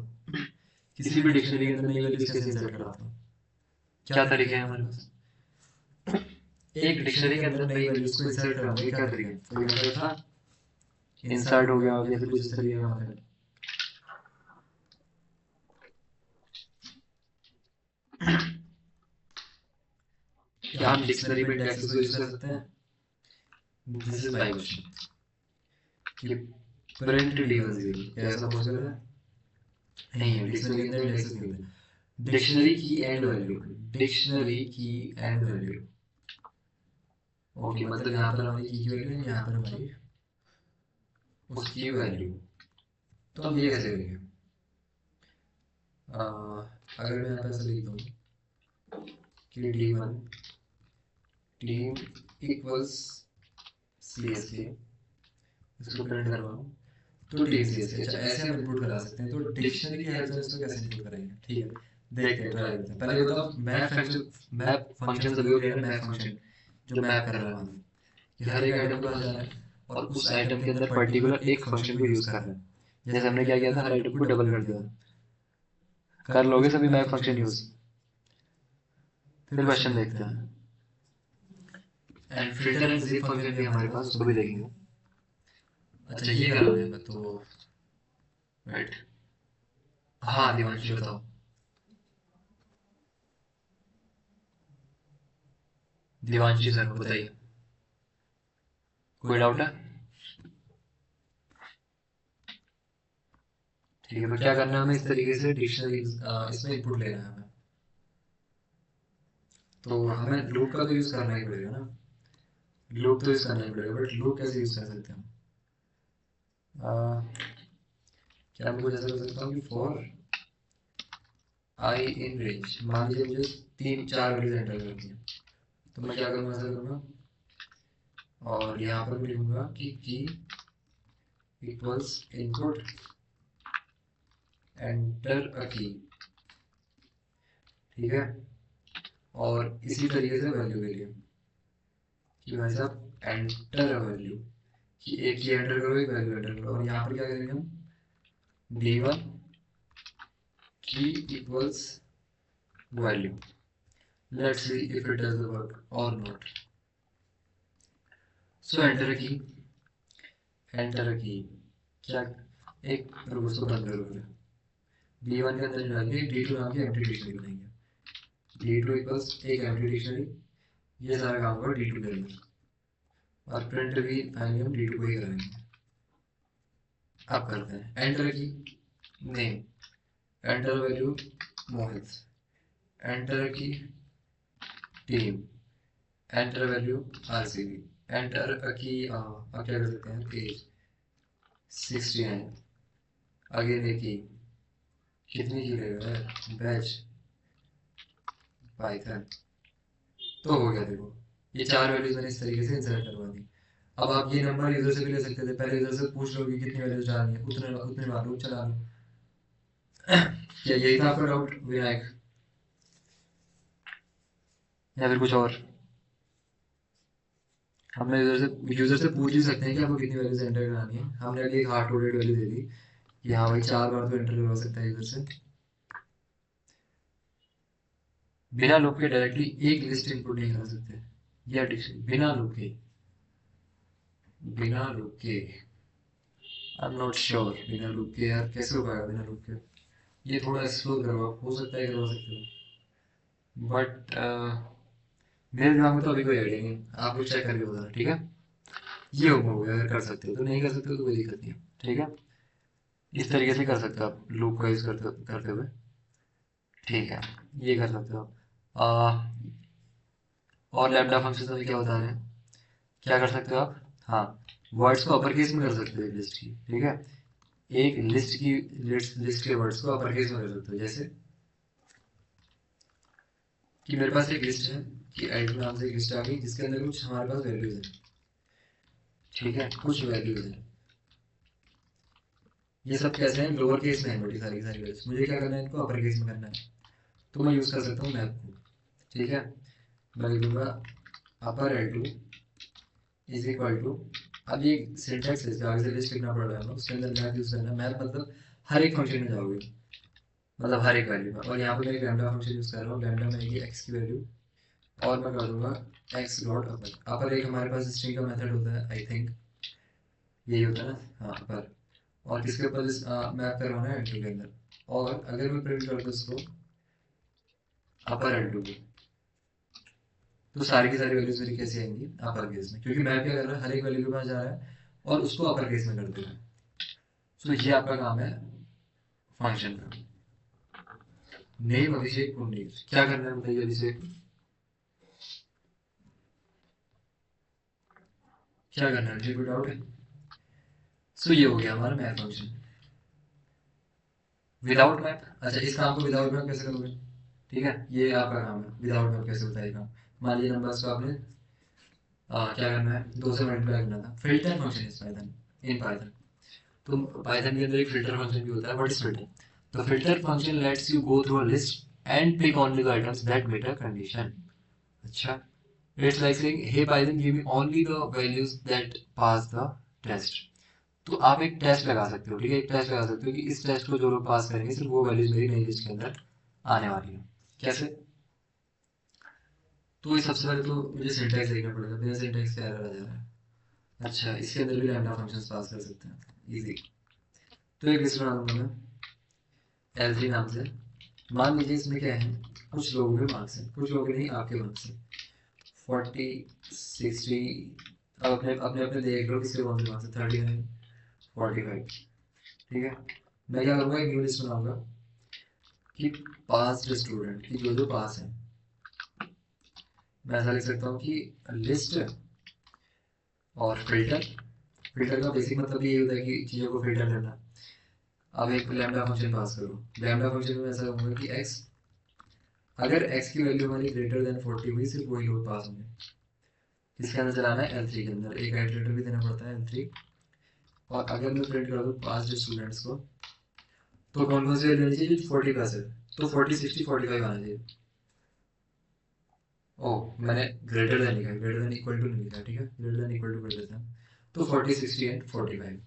किसी भी डिक्शनरी के अंदर नई वैल्यूज कैसे इंसर्ट कराते हो, क्या तरीके हैं हमारे पास। एक डिक्शनरी के अंदर नई वैल्यूज को इंसर्ट करने के क्या तरीके हैं, कोई मेथड था, इंसर्ट हो गया या फिर कुछ इस तरीके का मेथड। क्या हम डिक्शनरी में इंडेक्सेस को यूज कर सकते हैं, दिस इज माय क्वेश्चन, कि प्रिंट डी1 0, क्या ऐसा पॉसिबल है, नहीं है, डिक्शनरी के अंदर इंडेक्सेस नहीं होते। डिक्शनरी की एंड वैल्यू, डिक्शनरी की एंड वैल्यू, ओके, मतलब यहाँ पर हमारी की वैल्यू है, यहाँ पर हमारी उसकी वैल्यू। तो हम ये कैसे करेंगे, अगर मैं यहाँ पे ऐसे लिख दूँ कि डी1 टीम इक्वल्स CSK, इसको प्रिंट करवाऊँ तो टीम CSK, अच्छा ऐसे हम इनपुट करा सकते हैं। तो डिक्शनरी की हेल्प से इसको कैसे इनपुट करेंगे, ठीक है, देखते हैं, ट्राई करते हैं। पहले बताओ मैप फंक्शन सभी को क्लियर है, मैप फंक्शन जो मैप कर रहा है, मान कि हर एक आइटम के पास जा रहा है और उस आइटम के अंदर पर्टिकुलर एक फंक्शन को यूज कर रहा है। जैसे हमने क्या किया था, हर आइटम को डबल कर दिया, कर लोगे सभी मैप फंक्शन यूज। फिर क्वेश्चन देखते हैं, and filter and zip function भी हमारे पास, उसको भी देखेंगे। अच्छा ये कराना है मैं तो, राइट, हाँ दिवांशी बताओ। दिवांशी सर बताइए, कोई डाउट है, ठीक है। तो क्या करना है हमें, इस तरीके से डिक्शनरी इसमें इनपुट लेना है हमें, तो हमें लूप का तो यूज करना ही पड़ेगा ना, लूप तो यूज करना ही पड़ेगा, बट लूप कैसे यूज कर सकते हैं हम, क्या मैं कुछ ऐसा कर सकता हूँ कि फॉर आई इन रेंज, मान लीजिए मुझे 3 4 वैल्यूज एंटर करनी है, तो मैं क्या करूँगा, ऐसा करूँगा और यहाँ पर मैं लिखूंगा कि की इक्वल्स इनपुट एंटर अ की, ठीक है। और इसी तरीके से वैल्यू के लिए कि भाई साहब एंटर अ वैल्यू, कि एक ही एंटर करो, एक वैल्यू एंटर करो। और यहाँ पर क्या करेंगे हम, D1 key equals value. Let's see if it does the work or not. So enter a key. enter a key. क्या एक रुको उसको बंद करो। D1 के अंदर डालेंगे D2 नाम की एम्प्टी डिक्शनरी बनाएंगे। D2 इक्वल्स एक एम्प्टी डिक्शनरी, ये सारा काम होगा D2 के अंदर और प्रिंट भी फाइनली हम D2 को ही करेंगे। अब करते हैं एंटर की नेम, एंटर वैल्यू मोहित, एंटर की team, enter value RCB, enter की अब क्या कर सकते हैं एज 69, अगेन एक की कितनी की रहेगा बैच पाइथन। तो हो गया, देखो ये चार वैल्यूज मैंने इस तरीके से इंसर्ट करवा दी। अब आप ये नंबर यूजर से भी ले सकते थे, पहले यूजर से पूछ लो कि कितनी वैल्यूज डालनी है, उतने उतने बार लूप चला लो। क्या यही था आपका डाउट विनायक, या फिर कुछ और? हमने यूजर से पूछ ही सकते हैं कि आपको कितनी वैल्यूज एंटर करानी है। हमने अभी एक हार्ड कोडेड वैल्यू दे दी कि हाँ भाई 4 बार तो एंटर करवा सकता है यूजर से। बिना लूप के डायरेक्टली एक लिस्ट इनपुट नहीं करा सकते, या बिना लूप के, बिना लूप के आई एम नॉट श्योर बिना लूप के यार कैसे हो पाएगा बिना लूप के। ये थोड़ा एक्सप्लोर करो, हो सकता है करवा सकते हो, बट मेरे दिमाग में तो अभी कोई आइडिया नहीं। आप लोग चेक करके बता, ठीक है? ये हो गया, अगर कर सकते हो तो, नहीं कर सकते हो तो कोई दिक्कत नहीं है, ठीक है? इस तरीके से कर सकते हो आप लूप का यूज करते हुए, ठीक है? ये कर सकते हो आप। और लैम्डा फंक्शन में क्या बता रहे हैं, क्या कर सकते हो आप? हाँ, वर्ड्स को अपर केस में कर सकते हो एक लिस्ट की, ठीक है? एक लिस्ट की लिस्ट के वर्ड्स को अपर केस में कर सकते हो, जैसे कि मेरे पास एक लिस्ट है कि एड नाम से एक लिस्ट आ गई जिसके अंदर कुछ हमारे पास वैल्यूज है, ठीक है? कुछ वैल्यूज है, ये सब कैसे हैं, लोअर केस में है बड़ी सारी सारी वैल्यूज। मुझे क्या करना है, इनको अपर केस में करना है, तो मैं यूज कर सकता हूँ मैप को, ठीक है? मैं लिख दूंगा अपर L2 इज इक्वल टू, अब ये सिंटैक्स है, आगे से लिस्ट लिखना पड़ रहा है ना, उसके अंदर मैप यूज करना है। मैप मतलब हर एक फंक्शन में जाओगे, मतलब हर एक वैल्यू में। और यहाँ पे मैं एक लैम्डा फंक्शन यूज कर रहा हूँ, लैम्डा में आएगी x की वैल्यू और मैं कर दूंगा x डॉट अपर। अपर एक हमारे पास स्ट्रिंग का मेथड होता है, आई थिंक यही होता है ना, हाँ अपर। और किसके ऊपर मैप करवाना है, L2 के अंदर। और अगर मैं प्रिंट कर दूँ इसको अपर L2 को, तो सारी की सारी वैल्यूज मेरी कैसे आएंगी, अपर केस में, क्योंकि मैप क्या कर रहा है, हर एक वैल्यू के पास जा रहा है और उसको अपर केस में कर दे रहा है। सो ये आपका काम है फंक्शन का। नेम अभिषेक पुंडीर, क्या करना है बताइए अभिषेक, क्या करना है, रिपीट आउट है। सो ये हो गया हमारा मैप फंक्शन विदाउट मैप। अच्छा, इस काम को विदाउट मैप कैसे करोगे, ठीक है? ये आपका काम है, विदाउट मैप कैसे बताइएगा। मान लीजिए नंबर्स को आपने क्या करना है, 2 से मल्टीप्लाई करना था। Filter function is python, in python. तो पाइथन के अंदर एक फिल्टर फंक्शन भी होता है, what is filter? The filter function lets you go through a list and pick only the items that meet a condition. अच्छा, it's like saying hey python give me only the values that pass the test. तो आप एक टेस्ट लगा सकते हो, ठीक है? एक टेस्ट लगा सकते हो कि इस टेस्ट को जो लोग पास करेंगे सिर्फ वो वैल्यूज मेरी नई लिस्ट के अंदर आने वाली है। कैसे? तो ये सबसे पहले तो मुझे सिंटैक्स लिखना पड़ेगा, बिना सिंटैक्स के एरर आ जा रहा है। अच्छा, इसके अंदर भी लैम्डा फंक्शंस पास कर सकते हैं, इजी। तो एक लिस्ट बना दूंगा मैं L3 नाम से। मान लीजिए इसमें क्या है, कुछ लोगों के मार्क्स हैं, कुछ लोगों के नहीं, आपके मार्क्स हैं 40 60। अब अपने अपने अपने देख लो किसके कौन से मार्क्स हैं, 39 45, ठीक है? मैं क्या करूँगा, एक न्यू लिस्ट बनाऊंगा कि पास स्टूडेंट की जो जो पास है। मैं ऐसा लिख सकता हूँ कि लिस्ट और फिल्टर। फिल्टर का बेसिक मतलब ये होता है कि चीज़ों को फिल्टर करना। अब एक लैम्डा फंक्शन पास करो, लैम्डा फंक्शन में ऐसा कहूँगा कि x, अगर x की वैल्यू हमारी ग्रेटर देन 40 हुई, सिर्फ वही लोग पास होंगे। किसके अंदर चलाना है, L3 के अंदर। एक आइटरेटर भी देना पड़ता है L3। और अगर मैं प्रिंट कर दूँ पास स्टूडेंट्स को, तो कौन कौन सी वैल्यू आनी चाहिए, 40 प्लस है, तो 40 60 45 आना चाहिए। ओह, मैंने ग्रेटर देन लिखा है, ग्रेटर देन इक्वल टू नहीं लिखा, ठीक है? ग्रेटर देन इक्वल टू कर देते हैं, तो 40 60 एंड 45।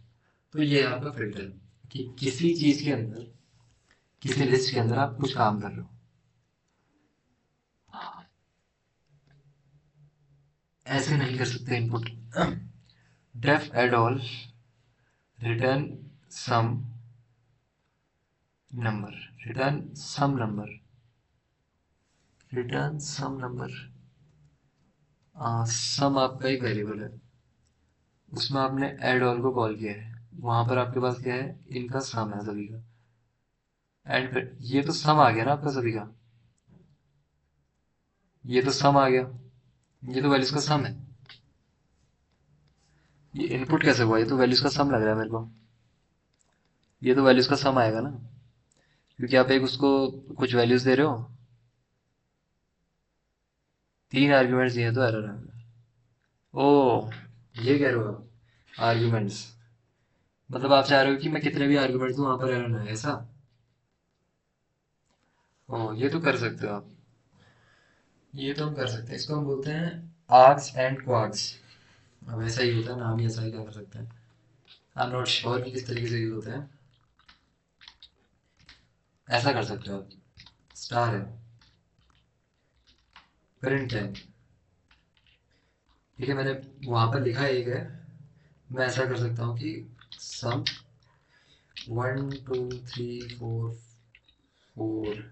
तो ये है आपका फिल्टर कि किसी चीज़ के अंदर किसी लिस्ट के अंदर आप कुछ काम कर रहे हो, ऐसे नहीं कर सकते input. Def add all return sum number, return sum number, return sum number. Sum आपका एक वेरिएबल है, उसमें आपने एड ऑल को कॉल किया है, वहां पर आपके पास क्या है, इनका सम है सभी का। एंड ये तो सम आ गया ना आपका सभी का, ये तो सम आ गया, ये तो वैल्यूज का सम है। ये इनपुट कैसे हुआ, ये तो वैल्यूज का सम लग रहा है मेरे को, ये तो वैल्यूज का सम आएगा ना, क्योंकि आप एक उसको कुछ वैल्यूज दे रहे हो, 3 आर्ग्यूमेंट्स दिए तो एरर आएगा। ओ, ये कह रहे हो आप आर्ग्यूमेंट्स, मतलब आप चाह रहे हो कि मैं कितने भी आर्ग्यूमेंट्स दूं वहां पर एरर ना आए, ऐसा? ओ, ये तो कर सकते हो आप, ये तो हम कर सकते हैं, इसको हम बोलते हैं आर्ग्स एंड क्वार्क्स। अब ऐसा ही होता है, नाम ही ऐसा ही, क्या कर सकते हैं। आई एम नॉट श्योर कि किस तरीके से यूज होता है। ऐसा कर सकते हो आप, स्टार है, प्रिंट है, ठीक है, मैंने वहां पर लिखा एक है, मैं ऐसा कर सकता हूँ कि सम 1 2 3 4 4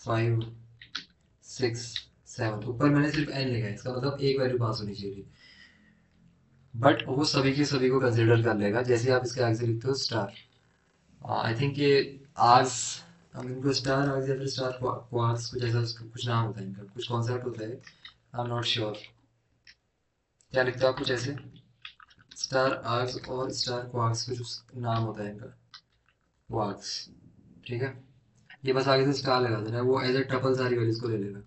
5 6 7, ऊपर मैंने सिर्फ एन लिखा है, इसका मतलब एक वैल्यू पास होनी चाहिए थी, बट वो सभी के सभी को कंसिडर कर लेगा जैसे आप इसके आगे से लिखते हो स्टार। आई थिंक ये आर्स, हम इनको स्टार आर्स या फिर स्टार क्वार्क्स कुछ ऐसा, कुछ नाम होता है इनका, कुछ कॉन्सेप्ट होता है, आई एम नॉट श्योर। क्या लिखते हो आप, कुछ ऐसे स्टार आर्क्स और स्टार क्वार्क्स, कुछ नाम होता है इनका, क्वार्क्स, ठीक है। ये बस आगे से स्टार लगा देना, वो एज ए ट्रिपल सारी वैल्यूज को ले लेगा।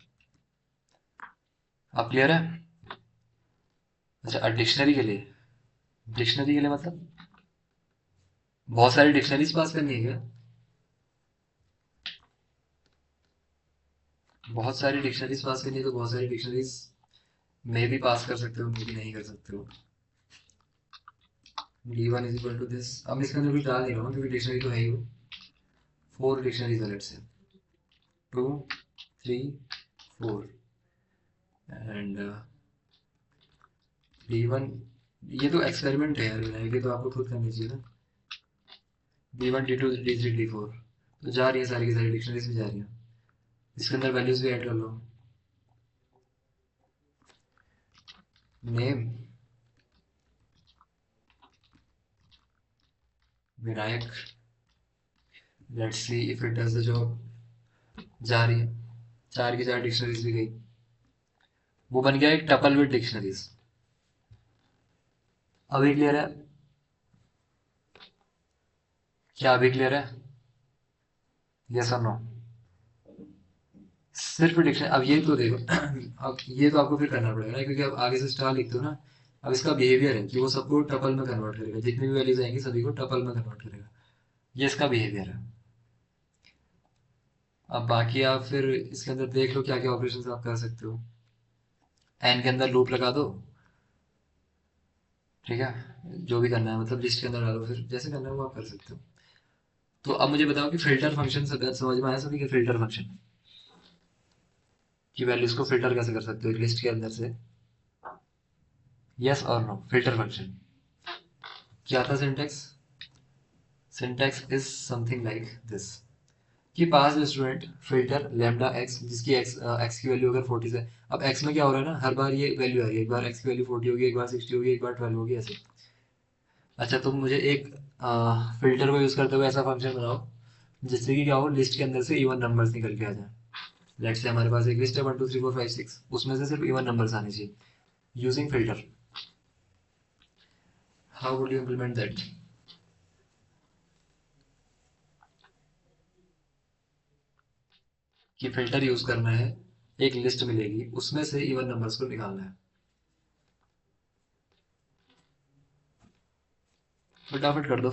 आप क्लियर है? अच्छा, डिक्शनरी के लिए, डिक्शनरी के लिए मतलब बहुत सारी डिक्शनरीज पास करनी है क्या? बहुत सारी डिक्शनरीज पास करनी है तो बहुत सारी डिक्शनरीज में भी पास कर सकते हो, मे भी नहीं कर सकते हो। d1 is equal to this, अब मैं इसके अंदर कुछ डाल नहीं रहा हूँ क्योंकि डिक्शनरी तो है ही वो, 4 डिक्शनरीज है, लेट्स से 2 3 4, एंड d1, ये तो एक्सपेरिमेंट है यार विनायक, ये तो आपको खुद करनी चाहिए ना। d1 d2 d3 d4 तो जा रही है, सारी की सारी डिक्शनरीज में जा रही है, इसके अंदर वैल्यूज भी ऐड कर लो। Name Vinayak, let's see if it does the job, जा रही है, 4 की 4 डिक्शनरीज भी गई, वो बन गया एक टपल विद डिक्शनरीज। अभी क्लियर है? क्या अभी क्लियर है? यस और नो? सिर्फ डिक्शनरी, अब ये तो देखो अब ये तो आपको फिर करना पड़ेगा ना, क्योंकि अब आगे से स्टार लिखते हो ना, अब इसका बिहेवियर है कि वो सबको टपल में कन्वर्ट करेगा, जितनी भी वैल्यूज आएंगी सभी को टपल में कन्वर्ट करेगा, ये इसका बिहेवियर है। अब बाकी आप फिर इसके अंदर देख लो क्या क्या ऑपरेशन आप कर सकते हो, एन के अंदर लूप लगा दो, ठीक है, जो भी करना है, मतलब लिस्ट के अंदर डालो, फिर जैसे करना है वो आप कर सकते हो। तो अब मुझे बताओ कि फिल्टर फंक्शन समझ में आया सभी के, फिल्टर फंक्शन की वैल्यूज को फिल्टर कैसे कर सकते हो एक लिस्ट के अंदर से, यस और नो? फिल्टर फंक्शन क्या था syntax? Syntax is something like this, कि pass student filter lambda x, जिसकी एक्स की वैल्यू अगर 40 है, अब एक्स में क्या हो रहा है ना, हर बार ये वैल्यू आ रही है, एक बार एक्स की वैल्यू 40 होगी, एक बार 60 होगी, एक बार 12 होगी, ऐसे। अच्छा, तुम मुझे एक फिल्टर को यूज करते हुए ऐसा फंक्शन बनाओ जिससे कि क्या हो, लिस्ट के अंदर से इवन नंबर्स निकल के आ जाए। लेट्स से हमारे पास एक लिस्ट है 1 2 3 4 5 6, उसमें से सिर्फ इवन नंबर्स आने चाहिए using filter. How would you implement that? कि फिल्टर यूज करना है, एक लिस्ट मिलेगी उसमें से इवन नंबर्स को निकालना है, फटाफट कर दो।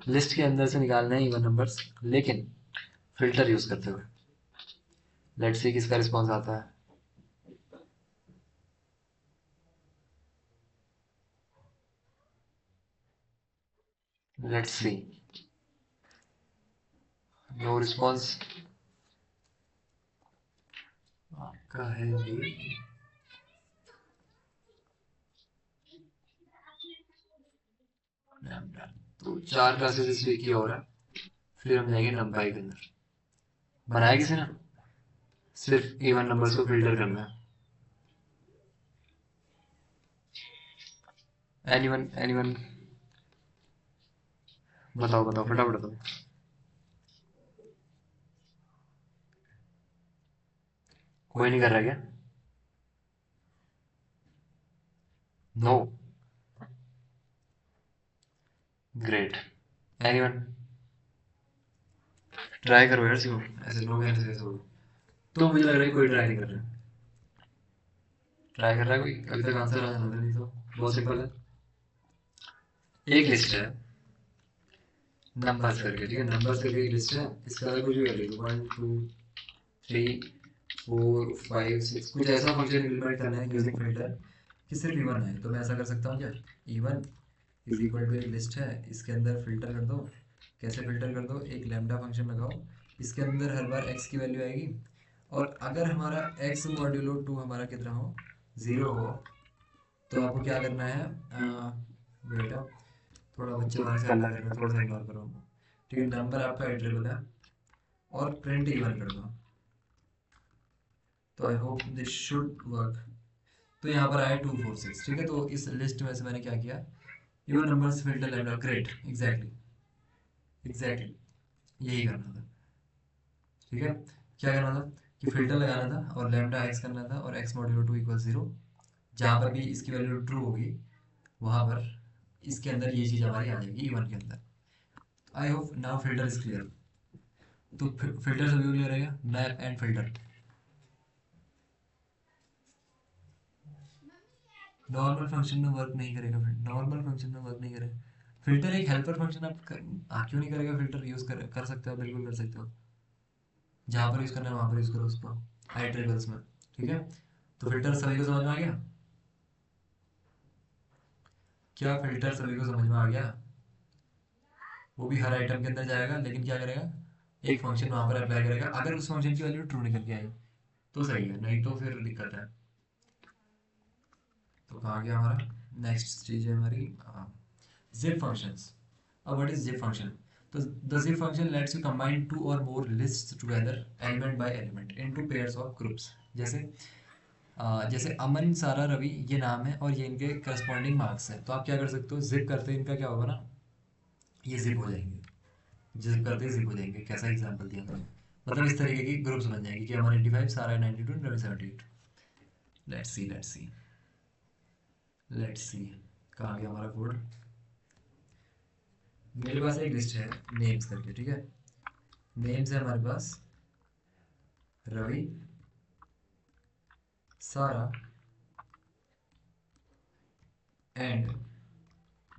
लिस्ट के अंदर से निकालना है इवन नंबर्स, लेकिन फिल्टर यूज करते हुए। लेट्स सी किसका रिस्पॉन्स आता है। लेट्स सी, नो रिस्पॉन्स आपका है जी। तो 4 क्लासेस इस वीक की हो रहा है, फिर हम जाएंगे नंपाई के अंदर। बनाया किसी ने? सिर्फ इवन नंबर्स को फिल्टर करना है। एनीवन बताओ बताओ फटाफट बताओ। कोई नहीं कर रहा क्या? नो। ग्रेट। एनीवन ट्राई करो यार सीखो, ऐसे नो कहने से कैसे होगा? तो मुझे लग रहा है कोई ट्राई नहीं कर रहा है। ट्राई कर रहा है कोई? अभी तक आंसर आ जाना था, नहीं तो बहुत सिंपल है। एक लिस्ट है नंबर्स करके, ठीक है, नंबर्स करके एक लिस्ट है, इसका अगर कुछ भी कर लीजिए 1 2 3 4 5 6, कुछ ऐसा फंक्शन इम्प्लीमेंट करना है यूजिंग फिल्टर कि सिर्फ इवन है। तो मैं ऐसा कर सकता हूँ क्या, इवन इज इक्वल टू एक लिस्ट है, इसके अंदर फिल्टर कर दो। कैसे फिल्टर कर दो, एक लैम्डा फंक्शन लगाओ, इसके अंदर हर बार x की वैल्यू आएगी, और अगर हमारा x मॉड्यूलो 2 हमारा कितना हो, 0 हो, तो आपको क्या करना है, बेटा थोड़ा बच्चे बाहर से हल्ला कर रहे हैं, थोड़ा सा इग्नोर करो उनको। ठीक है, नंबर आपका इटरेबल है और प्रिंट इवन कर दो। तो I hope this should work. तो यहाँ पर आया 246, ठीक है। तो इस लिस्ट में से मैंने क्या किया, even numbers filter lambda, great, exactly exactly यही करना था। ठीक है, क्या करना था कि फिल्टर लगाना था और लैम्डा एक्स करना था, और एक्स मॉड्यूलो 2 इक्वल 0, जहाँ पर भी इसकी वैल्यू ट्रू होगी वहाँ पर इसके अंदर ये चीज़ हमारी आ जाएगी इवन के अंदर। I hope now filter is clear. तो फिल्टर सभी को क्लियर रहेगा, map and filter. Normal function में वर्क नहीं करेगा, फिर नॉर्मल फंक्शन में वर्क नहीं करेगा फिल्टर। एक हेल्पर फंक्शन आप क्यों नहीं करेगा फिल्टर, यूज कर सकते हो, बिल्कुल कर सकते हो, जहाँ पर यूज करना है वहाँ पर यूज करो उसको, आइट्रेबल्स में। ठीक है, तो फिल्टर सभी को समझ में आ गया? क्या फिल्टर सभी को समझ में आ गया? वो भी हर आइटम के अंदर जाएगा, लेकिन क्या करेगा, एक फंक्शन वहां पर अप्लाई करेगा, अगर उस फंक्शन की वैल्यू ट्रू निकल के आई तो सही है, नहीं तो फिर दिक्कत है। तो कहाँ गया हमारा नेक्स्ट चीज है हमारी, zip functions. What is zip function? So the zip function lets you combine two or more lists together, element by element, into pairs of groups. जैसे जैसे अमन सारा रवि ये नाम है और ये इनके करस्पॉन्डिंग मार्क्स है, तो आप क्या कर सकते हो, जिप करते हैं इनका क्या होगा ना, ये जिप हो जाएंगे, जिप करते ही जिप हो जाएंगे। कैसा एग्जांपल दिया मैंने, मतलब इस तरीके की ग्रुप्स बन जाएंगी कि अमन 85, सारा 92, रवि 78। लेट्स सी कहाँ गया हमारा कोड। मेरे पास एक लिस्ट है नेम्स करके, ठीक है, नेम्स है हमारे पास रवि, सारा एंड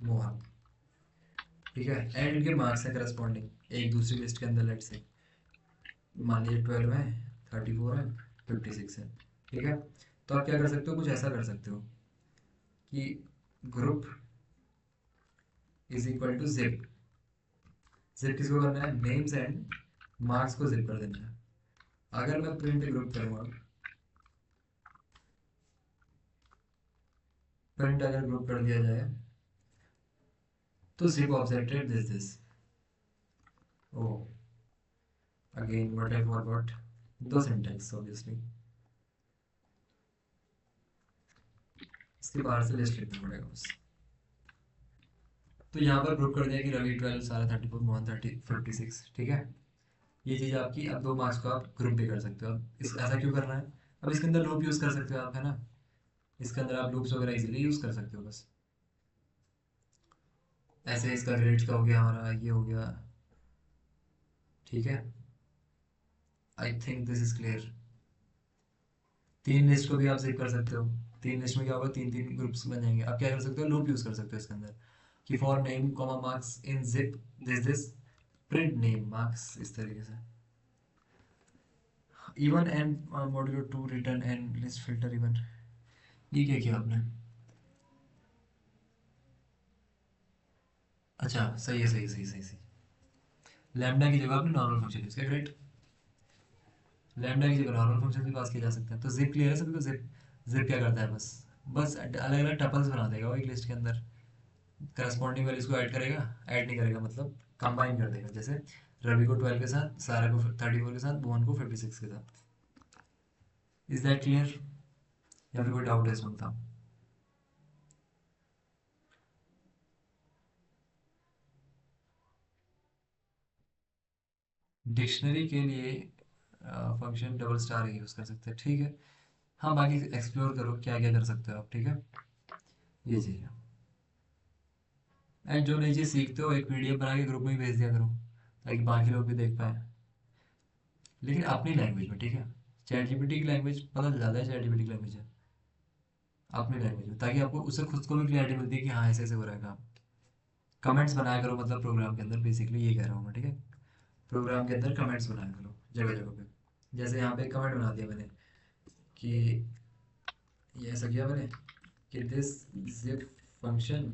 मोहन। ठीक है, एंड इनके मार्क्स है करस्पॉन्डिंग एक दूसरी लिस्ट के अंदर। लेट से मान लीजिए 12 है, 34 है, 56 है। ठीक है, तो आप क्या कर सकते हो, कुछ ऐसा कर सकते हो कि group is equal to zip. Zip किसको करना है, नेम्स एंड मार्क्स को जिप कर देना है। अगर मैं प्रिंट ग्रुप करूँगा, प्रिंट अगर ग्रुप कर दिया जाए तो zip objected this oh again what I forgot the syntax obviously, इसके बाहर से लिस्ट लिखना पड़ेगा बस। तो यहाँ पर ग्रुप कर दिया कि रवि 12, सारा 34, मोहन 56। ठीक है, ये चीज़ आपकी, अब दो मार्क्स को आप ग्रुप भी कर सकते हो। अब इस ऐसा क्यों करना है, अब इसके अंदर लूप यूज़ कर सकते हो आप, है ना, इसके अंदर आप लूप्स वगैरह इजीली यूज़ कर सकते हो बस। ऐसे इसका ग्रेड्स का हो गया हमारा, ये हो गया। ठीक है, I think this is clear. तीन लिस्ट को भी आप सेव कर सकते हो, तीन लिस्ट में क्या होगा, तीन तीन ग्रुप्स बन जाएंगे। आप क्या कर सकते हो, लूप यूज कर सकते हो इसके अंदर कि for name comma marks in zip this print name marks, इस तरीके से। Even and modulo 2 return and list filter even, ये क्या किया आपने? अच्छा सही है, सही सही सही सही। लैम्डा की जगह आपने नॉर्मल फंक्शन यूज किया, राइट। लैम्डा की जगह नॉर्मल फंक्शन भी पास किए जा सकते हैं। तो जिप क्लियर है सभी को? जिप जिप क्या करता है, बस बस अलग अलग टपल्स बना देगा वो एक लिस्ट के अंदर, करस्पॉन्डिंग वैल्यूज को ऐड करेगा, ऐड नहीं करेगा मतलब कंबाइन कर देगा। जैसे रवि को 12 के साथ, सारा को 34 के साथ, भुवन को 56 के साथ। इज दैट क्लियर, या फिर कोई डाउट है इसमें बताओ। डिक्शनरी के लिए फंक्शन डबल स्टार यूज कर सकते हैं, ठीक है। हाँ, बाकी एक्सप्लोर करो क्या क्या कर सकते हो आप, ठीक है। ये चीज़ है। एंड जो नई चीज़ सीखते हो एक पीडीएफ बना के ग्रुप में ही भेज दिया करो, ताकि बाकी लोग भी देख पाए, लेकिन अपनी लैंग्वेज में, ठीक है। चैट जीपीटी की लैंग्वेज पता चल जाता है, चैट जीपीटी की लैंग्वेज है अपनी लैंग्वेज में, ताकि आपको उससे खुद को भी क्लैरिटी मिलती है कि हाँ ऐसे ऐसे हो रहा है काम। कमेंट्स बनाया करो मतलब प्रोग्राम के अंदर, बेसिकली ये कह रहा हूँ मैं, ठीक है। प्रोग्राम के अंदर कमेंट्स बनाया करो जगह जगह पे। जैसे यहाँ पे एक कमेंट बना दिया मैंने कि ये ऐसा किया मैंने कि दिस जिप फंक्शन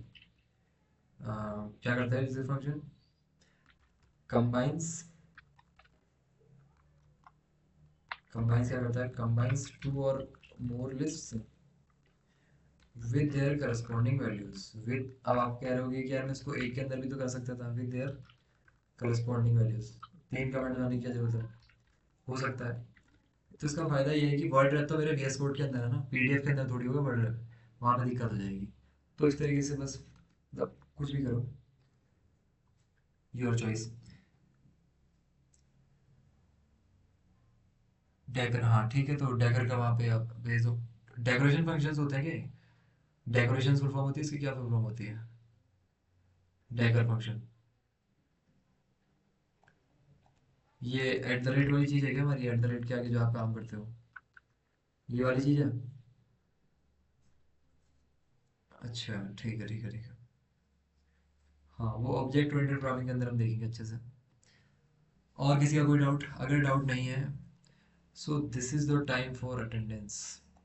क्या करता है, जिप फंक्शन कंबाइंस, कंबाइंस क्या करता है, combines two or more lists with their corresponding values. With, अब आप कह रहे होगे कि यार मैं इसको एक के अंदर भी तो कर सकता था, विद देयर करस्पॉन्डिंग वैल्यूज। तीन कमेंट बनाने की क्या जरूरत है, हो सकता है। तो इसका फायदा ये है कि वर्ड रैप तो मेरे VS कोड के अंदर है ना, पीडीएफ के अंदर थोड़ी होगा वर्ड रैप, वहाँ पे दिक्कत हो जाएगी। तो इस तरीके से बस मतलब कुछ भी करो, योर चॉइस। डेकर, हाँ ठीक है, तो डेकर का वहाँ पे आप भेज दो। डेकोरेशन फंक्शंस होते हैं क्या? डेकोरेशन फुल फॉर्म होती है इसकी, क्या फुल फॉर्म होती है? डेकर फंक्शन, ये एट द रेट वाली चीज़ है क्या हमारी, एट द रेट के आगे जो आप काम करते हो, ये वाली चीज़ है? अच्छा ठीक है ठीक है ठीक है। हाँ, वो ऑब्जेक्ट ओरिएंटेड प्रोग्रामिंग के अंदर हम देखेंगे अच्छे से। और किसी का कोई डाउट? अगर डाउट नहीं है, so this is the time for attendance.